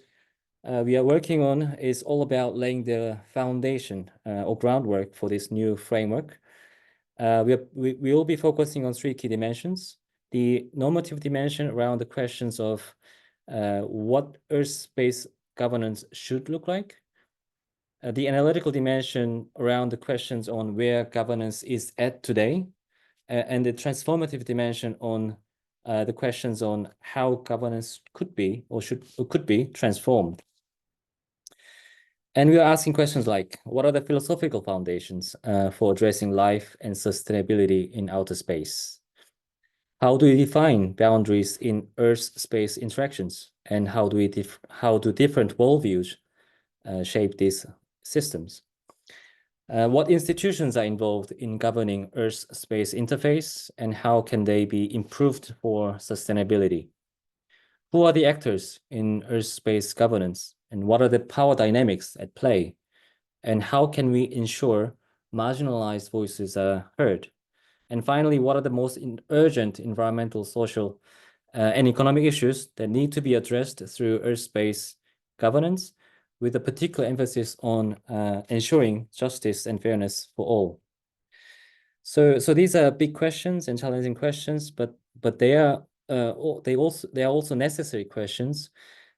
we are working on is all about laying the foundation or groundwork for this new framework. We will be focusing on 3 key dimensions: the normative dimension around the questions of what Earth-space governance should look like, the analytical dimension around the questions on where governance is at today, and the transformative dimension on the questions on how governance could be or could be transformed. And we are asking questions like, what are the philosophical foundations for addressing life and sustainability in outer space? How do we define boundaries in Earth-space interactions? And how do different worldviews shape these systems? What institutions are involved in governing Earth-space interface, and how can they be improved for sustainability? Who are the actors in Earth-space governance, and what are the power dynamics at play? And how can we ensure marginalized voices are heard? And finally, what are the most urgent environmental, social, and economic issues that need to be addressed through Earth-space governance, with a particular emphasis on ensuring justice and fairness for all? So these are big questions and challenging questions, but they are also necessary questions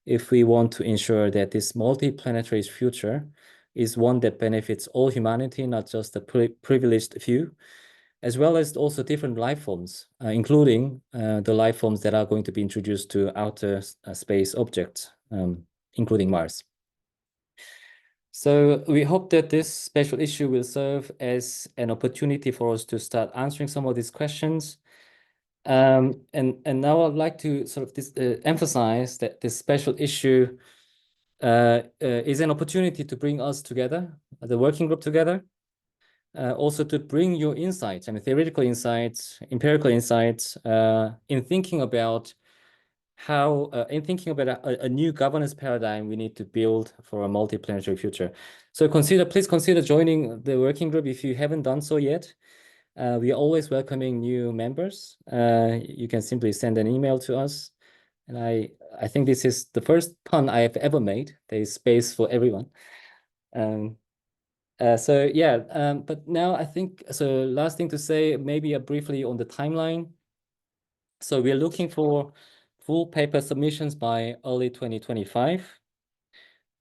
if we want to ensure that this multi-planetary future is one that benefits all humanity, not just the privileged few, as well as also different life forms, including the life forms that are going to be introduced to outer space objects, including Mars. So we hope that this special issue will serve as an opportunity for us to start answering some of these questions. And now I'd like to sort of emphasize that this special issue is an opportunity to bring us together, the working group together, also to bring your insights, theoretical insights, empirical insights, in thinking about how, a new governance paradigm we need to build for a multi-planetary future. So please consider joining the working group if you haven't done so yet. We are always welcoming new members. You can simply send an email to us. And I think this is the first pun I have ever made. There is space for everyone. So yeah, but now I think, so last thing to say, maybe briefly on the timeline. So we're looking for full paper submissions by early 2025.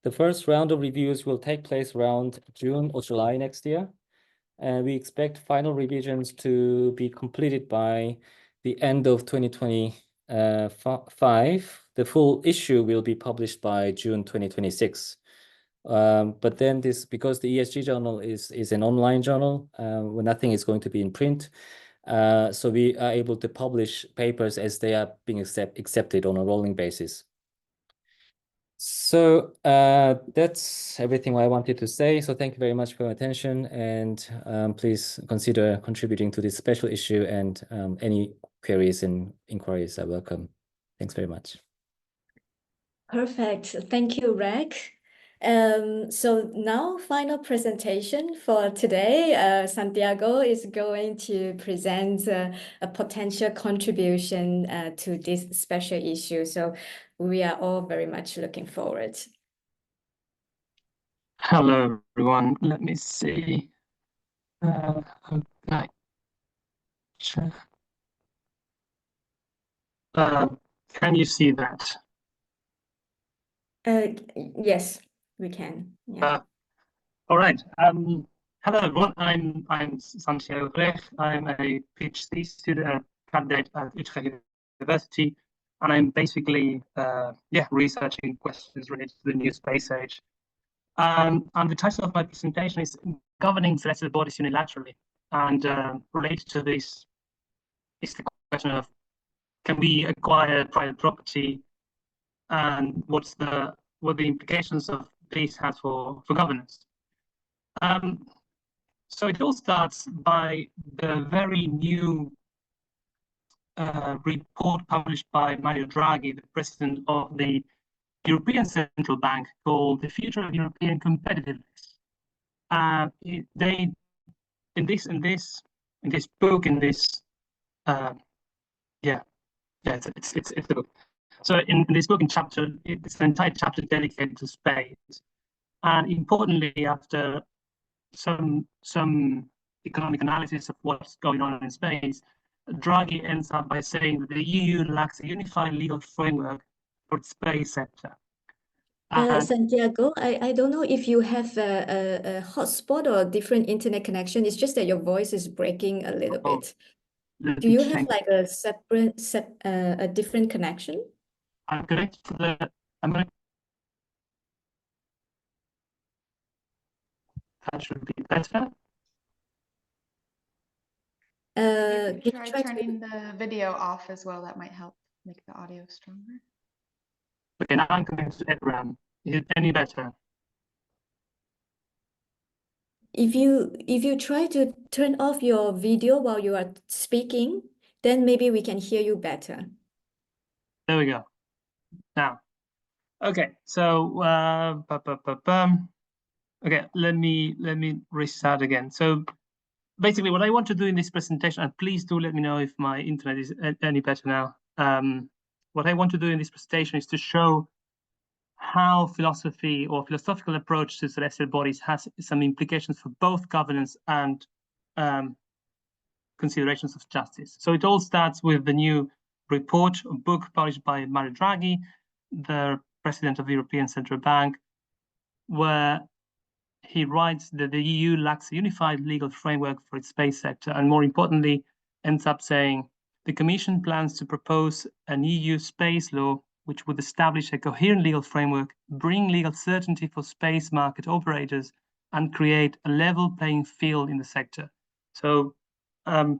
The first round of reviews will take place around June or July next year. And we expect final revisions to be completed by the end of 2025. The full issue will be published by June 2026. But then because the ESG journal is an online journal, where nothing is going to be in print, so we are able to publish papers as they are being accepted on a rolling basis. So that's everything I wanted to say. So thank you very much for your attention, and please consider contributing to this special issue, and any queries and inquiries are welcome. Thanks very much. Perfect. Thank you, Vrech. So now final presentation for today. Santiago is going to present a potential contribution to this special issue. So we are all very much looking forward. Hello, everyone. Let me see. Okay. Can you see that? Yes, we can. Yeah. All right. Hello, everyone. I'm Santiago Vrech. I'm a PhD student candidate at Utrecht University, and I'm basically researching questions related to the new space age. And the title of my presentation is Governing Celestial Bodies Unilaterally. And related to this is the question of, can we acquire private property, and what the implications of this has for governance? So it all starts by the very new report published by Mario Draghi, the president of the European Central Bank, called The Future of European Competitiveness. In this book, it's the book. So in this book, it's an entire chapter dedicated to space. And importantly, after some economic analysis of what's going on in space, Draghi ends up by saying that the EU lacks a unified legal framework for the space sector. Santiago, I don't know if you have a hotspot or a different internet connection. It's just that your voice is breaking a little bit. Do you have like a a different connection? I'm connected to the. That should be better. You could try turning the video off as well. That might help make the audio stronger. Okay, now I'm connected to Edram. Is it any better? If you try to turn off your video while you are speaking, then maybe we can hear you better. There we go. Now, okay. So, okay. Let me restart again. So, basically, what I want to do in this presentation, and please do let me know if my internet is any better now. What I want to do in this presentation is to show how philosophy or philosophical approach to celestial bodies has some implications for both governance and considerations of justice. So it all starts with the new report, a book published by Mario Draghi, the president of the European Central Bank, where he writes that the EU lacks a unified legal framework for its space sector, and more importantly, ends up saying the Commission plans to propose an EU space law which would establish a coherent legal framework, bring legal certainty for space market operators, and create a level playing field in the sector. So the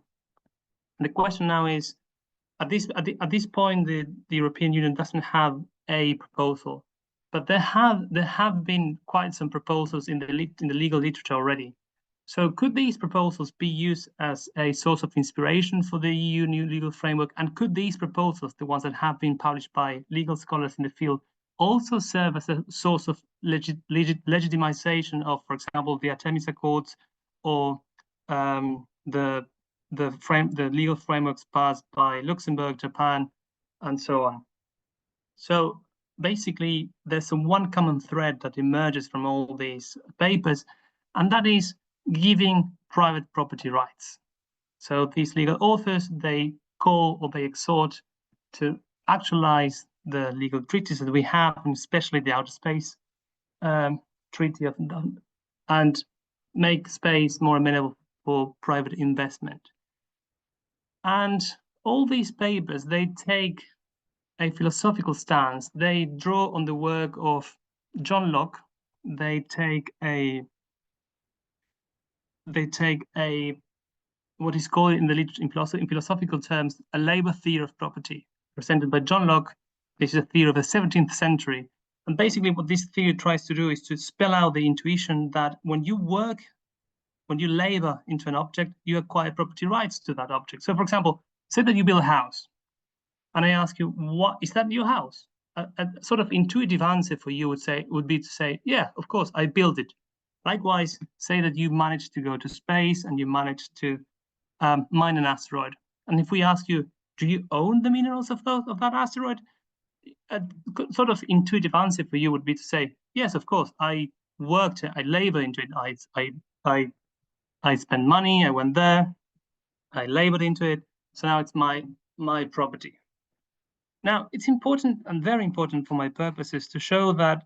question now is, at this point, the European Union doesn't have a proposal, but there have been quite some proposals in the legal literature already. So could these proposals be used as a source of inspiration for the EU new legal framework? And could these proposals, the ones that have been published by legal scholars in the field, also serve as a source of legitimization of, for example, the Artemis Accords or the the legal frameworks passed by Luxembourg, Japan, and so on. So basically, there's one common thread that emerges from all these papers, and that is giving private property rights. So these legal authors, they call or they exhort to actualize the legal treaties that we have, and especially the Outer Space Treaty of and make space more amenable for private investment. And all these papers, they take a philosophical stance. They draw on the work of John Locke. They take a what is called in philosophical terms a labor theory of property, presented by John Locke. This is a theory of the 17th century. And basically what this theory tries to do is to spell out the intuition that when you work, when you labor into an object, you acquire property rights to that object. So for example, say that you build a house, and I ask you, what is that your house? A sort of intuitive answer for you would be to say, yeah, of course, I built it. Likewise, say that you managed to go to space and you managed to mine an asteroid. And if we ask you, do you own the minerals of that asteroid? A sort of intuitive answer for you would be to say, yes, of course, I worked, I labor into it. I spent money, I went there, I labored into it, so now it's my property. Now, it's important and very important for my purposes to show that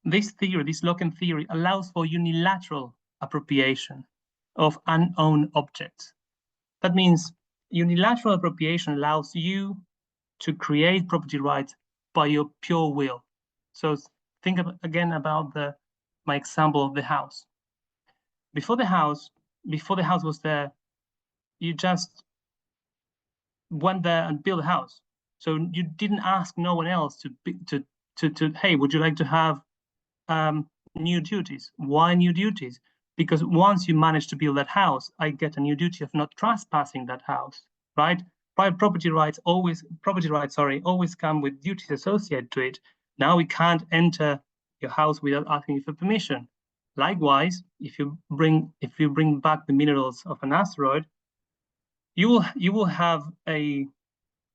this theory, this Lockean theory, allows for unilateral appropriation of unowned objects. That means unilateral appropriation allows you to create property rights by your pure will. So think again about my example of the house. Before the house was there, you just went there and built a house. So you didn't ask no one else to hey, would you like to have new duties? Why new duties? Because once you manage to build that house, I get a new duty of not trespassing that house, right? Private property rights always come with duties associated to it. Now we can't enter your house without asking you for permission. Likewise, if you bring back the minerals of an asteroid, you will have a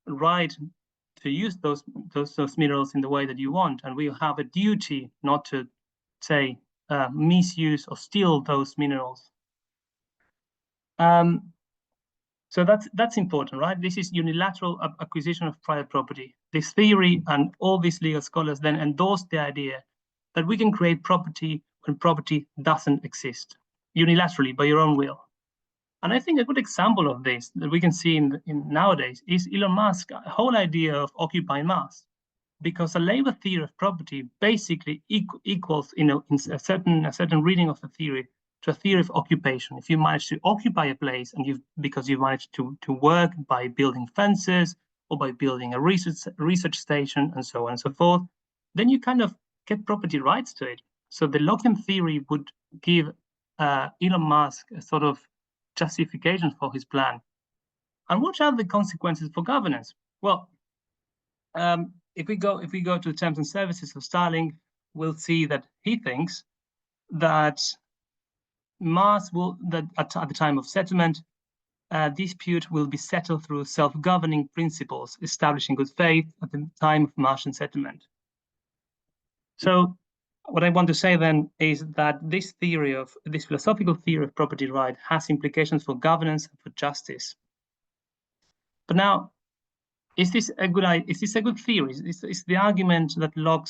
right to use those minerals in the way that you want, and we'll have a duty not to say misuse or steal those minerals. So that's important, right? This is unilateral acquisition of private property. This theory and all these legal scholars then endorse the idea that we can create property when property doesn't exist, unilaterally by your own will. And I think a good example of this that we can see in nowadays is Elon Musk's whole idea of occupying Mars, because a labor theory of property basically equals, in a certain reading of the theory, to a theory of occupation. If you manage to occupy a place and because you managed to work by building fences or by building a research station and so on and so forth, then you kind of get property rights to it. So the Lockean theory would give Elon Musk a sort of justification for his plan. And what are the consequences for governance? Well, if we go to the terms and services of Starlink, we'll see that he thinks that Mars at the time of settlement, dispute will be settled through self-governing principles, establishing good faith at the time of Martian settlement. So what I want to say then is that this philosophical theory of property right has implications for governance and for justice. But now, is this a good theory? Is the argument that Locke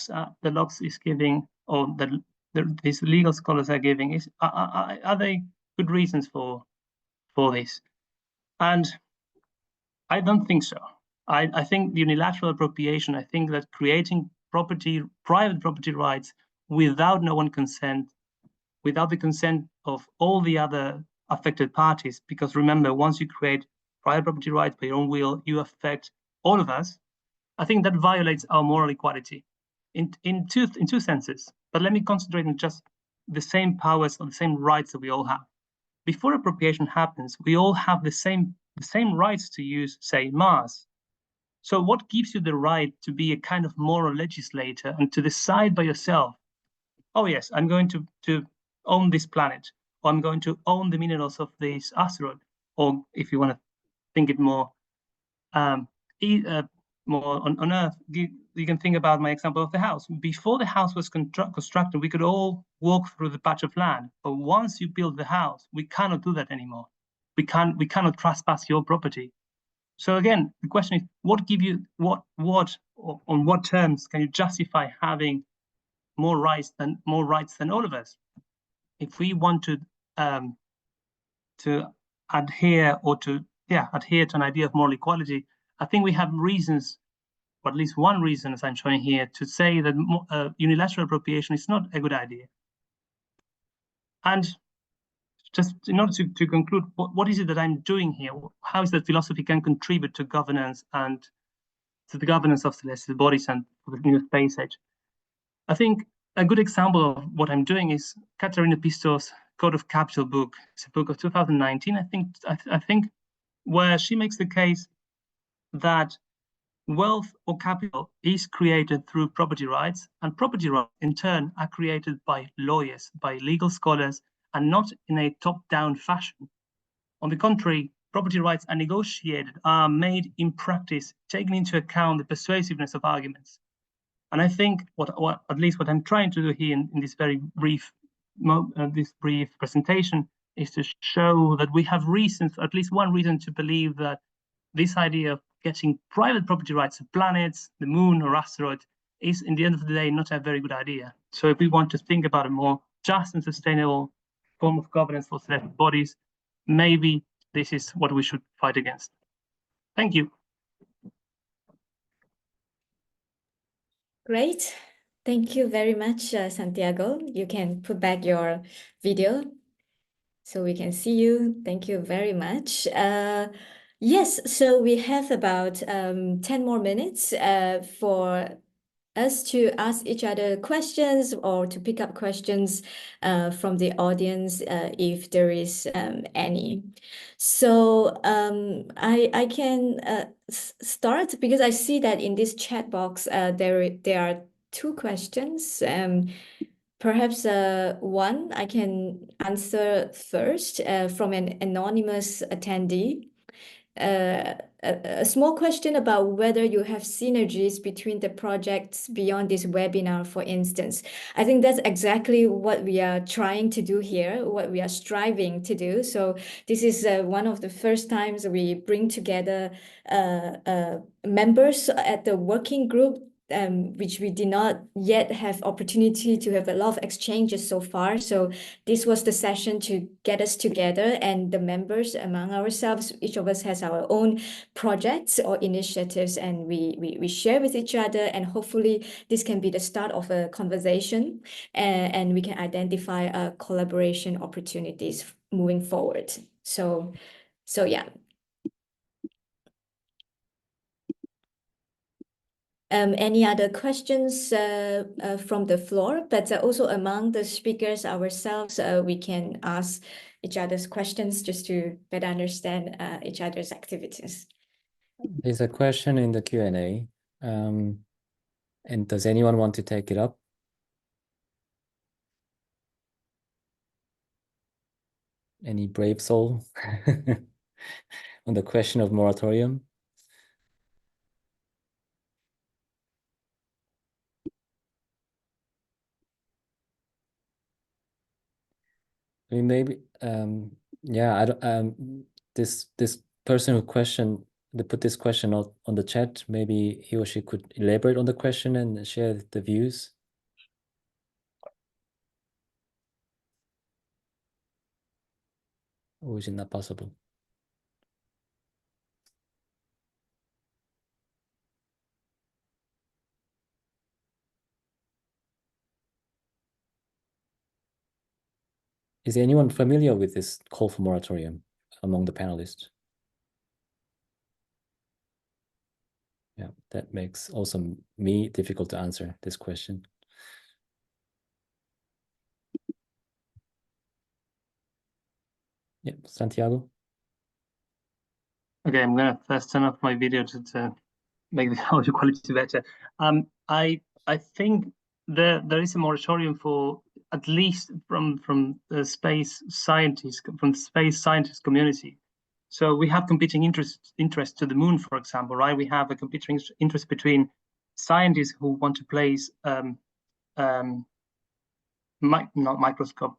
is giving, or that these legal scholars are giving, are they good reasons for this? And I don't think so. I think the unilateral appropriation, I think that creating private property rights without no one consent, without the consent of all the other affected parties, because remember, once you create private property rights by your own will, you affect all of us. I think that violates our moral equality in two senses. But let me concentrate on just the same powers or the same rights that we all have. Before appropriation happens, we all have the same rights to use, say, Mars. So what gives you the right to be a kind of moral legislator and to decide by yourself, oh yes, I'm going to own this planet, or I'm going to own the minerals of this asteroid? or if you want to think it more more on Earth, you can think about my example of the house. Before the house was constructed, we could all walk through the patch of land. But once you build the house, we cannot do that anymore. We cannot trespass your property. So again, the question is, on what terms can you justify having more rights than all of us? If we want to adhere to an idea of moral equality, I think we have reasons, or at least one reason, as I'm showing here, to say that unilateral appropriation is not a good idea. And just in order to conclude, what is it that I'm doing here? How is that philosophy can contribute to governance and to the governance of celestial bodies and the new space age? I think a good example of what I'm doing is Katharina Pisto's Code of Capital book. It's a book of 2019, I think, where she makes the case that wealth or capital is created through property rights, and property rights in turn are created by lawyers, by legal scholars, and not in a top-down fashion. On the contrary, property rights are negotiated, are made in practice, taking into account the persuasiveness of arguments. And I think at least what I'm trying to do here in this very brief presentation is to show that we have reasons, at least one reason, to believe that this idea of getting private property rights of planets, the moon, or asteroids is, in the end of the day, not a very good idea. So if we want to think about a more just and sustainable form of governance for celestial bodies, maybe this is what we should fight against. Thank you. Great. Thank you very much, Santiago. You can put back your video so we can see you. Thank you very much. Yes, so we have about 10 more minutes for us to ask each other questions or to pick up questions from the audience if there is any. So I can start because I see that in this chat box there are two questions. Perhaps one I can answer first from an anonymous attendee. A small question about whether you have synergies between the projects beyond this webinar, for instance. I think that's exactly what we are trying to do here, what we are striving to do. So this is one of the first times we bring together members at the working group, which we did not yet have opportunity to have a lot of exchanges so far. So this was the session to get us together, and the members among ourselves, each of us has our own projects or initiatives, and we share with each other, and hopefully this can be the start of a conversation, and we can identify collaboration opportunities moving forward. So yeah. Any other questions from the floor? But also among the speakers ourselves, we can ask each other's questions just to better understand each other's activities. There's a question in the Q&A. And does anyone want to take it up? Any brave soul on the question of moratorium? I mean, maybe, yeah, I don't, this person who put this question out on the chat, maybe he or she could elaborate on the question and share the views. Or is it not possible? Is anyone familiar with this call for moratorium among the panelists? Yeah, that makes also me difficult to answer this question. Yeah, Santiago? Okay, I'm gonna first turn off my video to make the audio quality better. I think there is a moratorium for, at least from the space scientist community. So we have competing interests to the moon, for example, right? We have a competing interest between scientists who want to place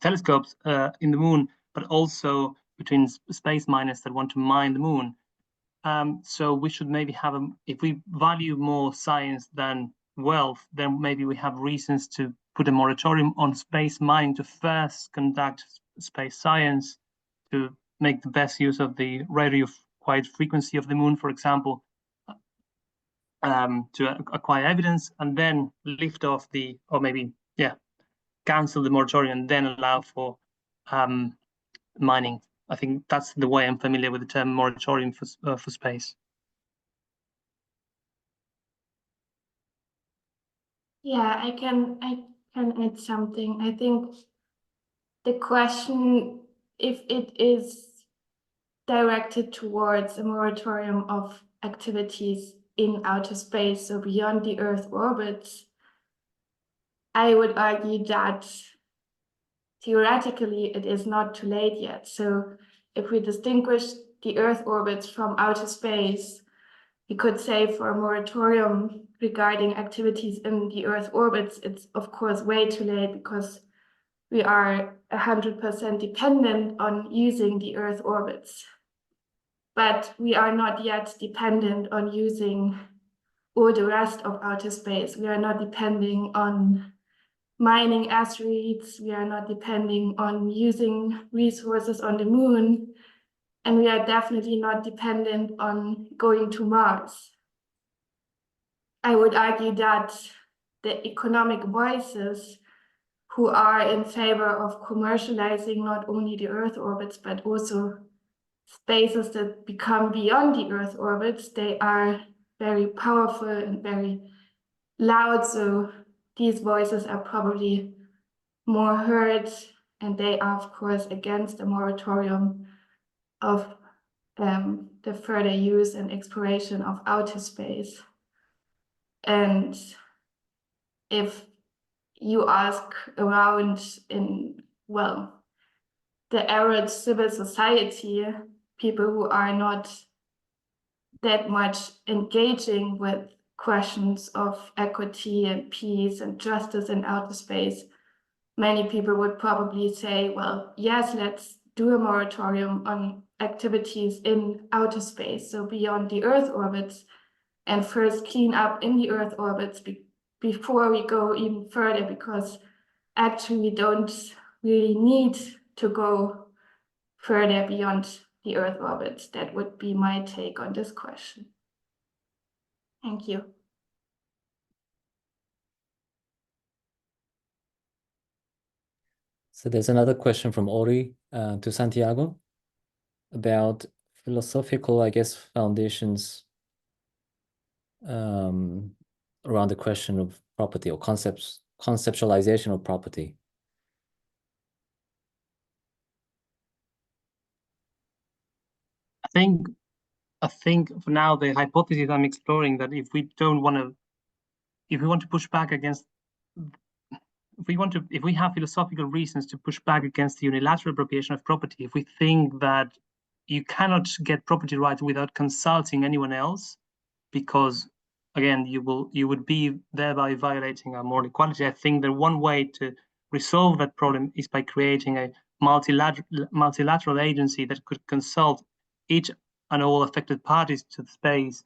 telescopes in the moon, but also between space miners that want to mine the moon. So we should maybe have if we value more science than wealth, then maybe we have reasons to put a moratorium on space mining to first conduct space science, to make the best use of the radio quiet frequency of the moon, for example, to acquire evidence, and then lift off cancel the moratorium and then allow for mining. I think that's the way I'm familiar with the term moratorium for space. Yeah, I can add something. I think the question, if it is directed towards a moratorium of activities in outer space, so beyond the Earth orbits, I would argue that theoretically it is not too late yet. So if we distinguish the Earth orbits from outer space, we could say for a moratorium regarding activities in the Earth orbits, it's of course way too late because we are 100% dependent on using the Earth orbits. But we are not yet dependent on using all the rest of outer space. We are not depending on mining asteroids. We are not depending on using resources on the moon. And we are definitely not dependent on going to Mars. I would argue that the economic voices who are in favor of commercializing not only the Earth orbits, but also spaces that become beyond the Earth orbits, they are very powerful and very loud. So these voices are probably more heard, and they are, of course, against a moratorium of the further use and exploration of outer space. And if you ask around in, well, the average civil society, people who are not that much engaging with questions of equity and peace and justice in outer space, many people would probably say, well, yes, let's do a moratorium on activities in outer space, so beyond the Earth orbits, and first clean up in the Earth orbits before we go even further, because actually we don't really need to go further beyond the Earth orbits. That would be my take on this question. Thank you. So there's another question from Ori to Santiago about philosophical, I guess, foundations around the question of property or conceptualization of property. I think for now the hypothesis I'm exploring that if we want to push back against, if we have philosophical reasons to push back against the unilateral appropriation of property, if we think that you cannot get property rights without consulting anyone else, because again you would be thereby violating our moral equality, I think that one way to resolve that problem is by creating a multilateral agency that could consult each and all affected parties to the space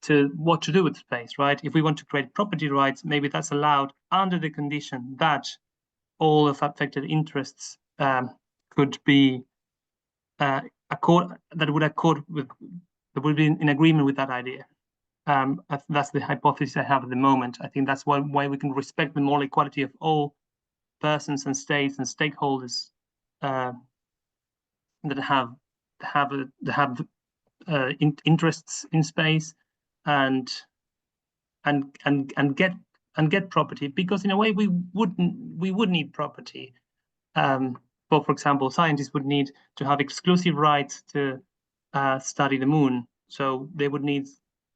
to what to do with space, right? If we want to create property rights, maybe that's allowed under the condition that all of affected interests could be that would be in agreement with that idea. That's the hypothesis I have at the moment. I think that's one way we can respect the moral equality of all persons and states and stakeholders that have interests in space and get property, because in a way we would need property. For example, scientists would need to have exclusive rights to study the moon, so they would need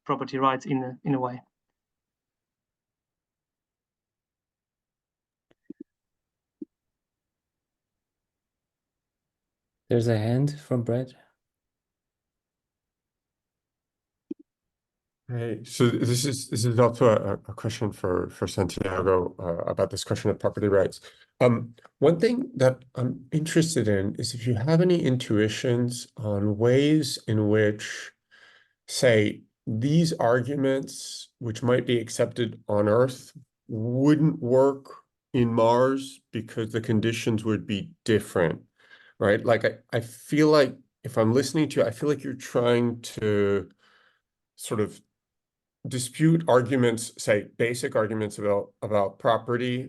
property rights in a way. There's a hand from Brett. Okay, so this is also a question for Santiago about this question of property rights. One thing that I'm interested in is if you have any intuitions on ways in which, say, these arguments, which might be accepted on Earth, wouldn't work in Mars because the conditions would be different, right? Like I feel like if I'm listening to you, I feel like you're trying to sort of dispute arguments, say basic arguments about property,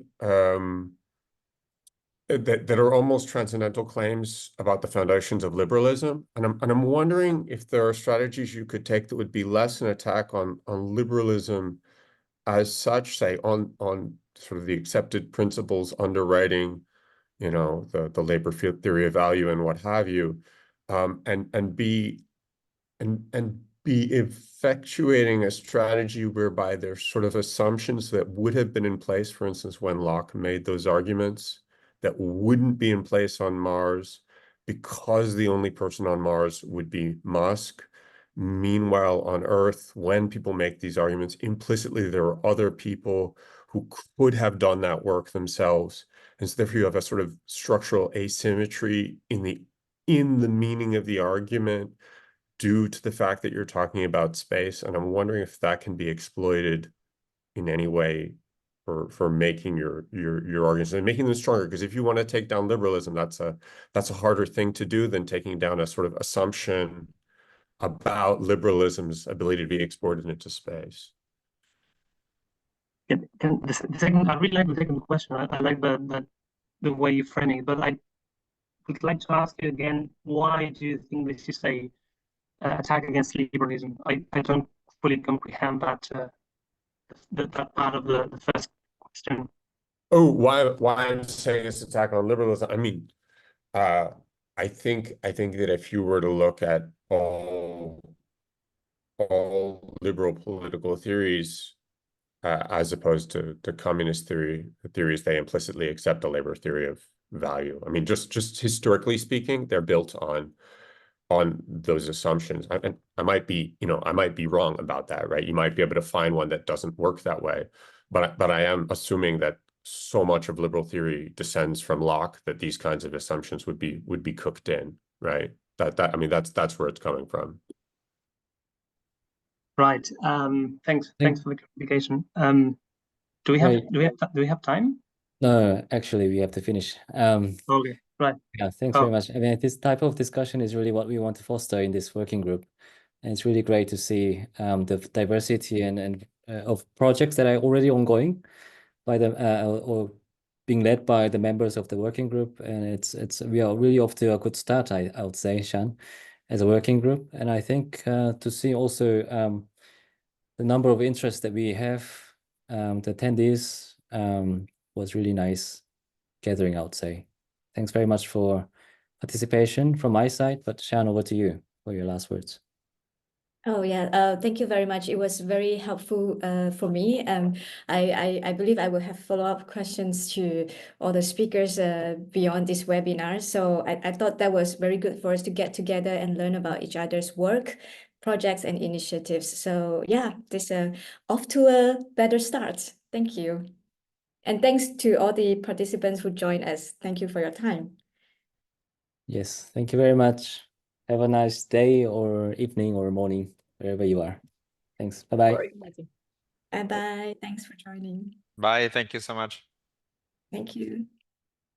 that are almost transcendental claims about the foundations of liberalism. And I'm wondering if there are strategies you could take that would be less an attack on liberalism as such, say on sort of the accepted principles underwriting, you know, the labor field theory of value and what have you, and be effectuating a strategy whereby there's sort of assumptions that would have been in place, for instance, when Locke made those arguments, that wouldn't be in place on Mars because the only person on Mars would be Musk. Meanwhile, on Earth, when people make these arguments, implicitly there are other people who could have done that work themselves. And so therefore you have a sort of structural asymmetry in the meaning of the argument due to the fact that you're talking about space. And I'm wondering if that can be exploited in any way for making your arguments and making them stronger. Because if you want to take down liberalism, that's a harder thing to do than taking down a sort of assumption about liberalism's ability to be exported into space. Yeah, I really like the second question. I like the way you're framing it, but I would like to ask you again, why do you think this is a attack against liberalism? I don't fully comprehend that that part of the first question. Oh, why I'm saying it's attack on liberalism? I mean, I think that if you were to look at all liberal political theories, as opposed to communist theories, they implicitly accept a labor theory of value. I mean, just historically speaking, they're built on those assumptions. And I might be wrong about that, right? You might be able to find one that doesn't work that way, but I am assuming that so much of liberal theory descends from Locke that these kinds of assumptions would be cooked in, right? I mean, that's where it's coming from. Right. Thanks for the clarification. Do we have time? No, actually, we have to finish. Okay. Right. Yeah, thanks very much. I mean, this type of discussion is really what we want to foster in this working group. And it's really great to see the diversity and of projects that are already ongoing by the or being led by the members of the working group. And we are really off to a good start, I would say, Shan, as a working group. And I think to see also the number of interests that we have, the attendees, was really nice gathering, I would say. Thanks very much for participation from my side, but Shan, over to you for your last words. Oh yeah, thank you very much. It was very helpful for me. I believe I will have follow-up questions to all the speakers beyond this webinar. So I thought that was very good for us to get together and learn about each other's work, projects, and initiatives. So yeah, this off to a better start. Thank you. And thanks to all the participants who joined us. Thank you for your time. Yes, thank you very much. Have a nice day or evening or morning, wherever you are. Thanks. Bye-bye. Bye-bye. Thanks for joining. Bye. Thank you so much. Thank you.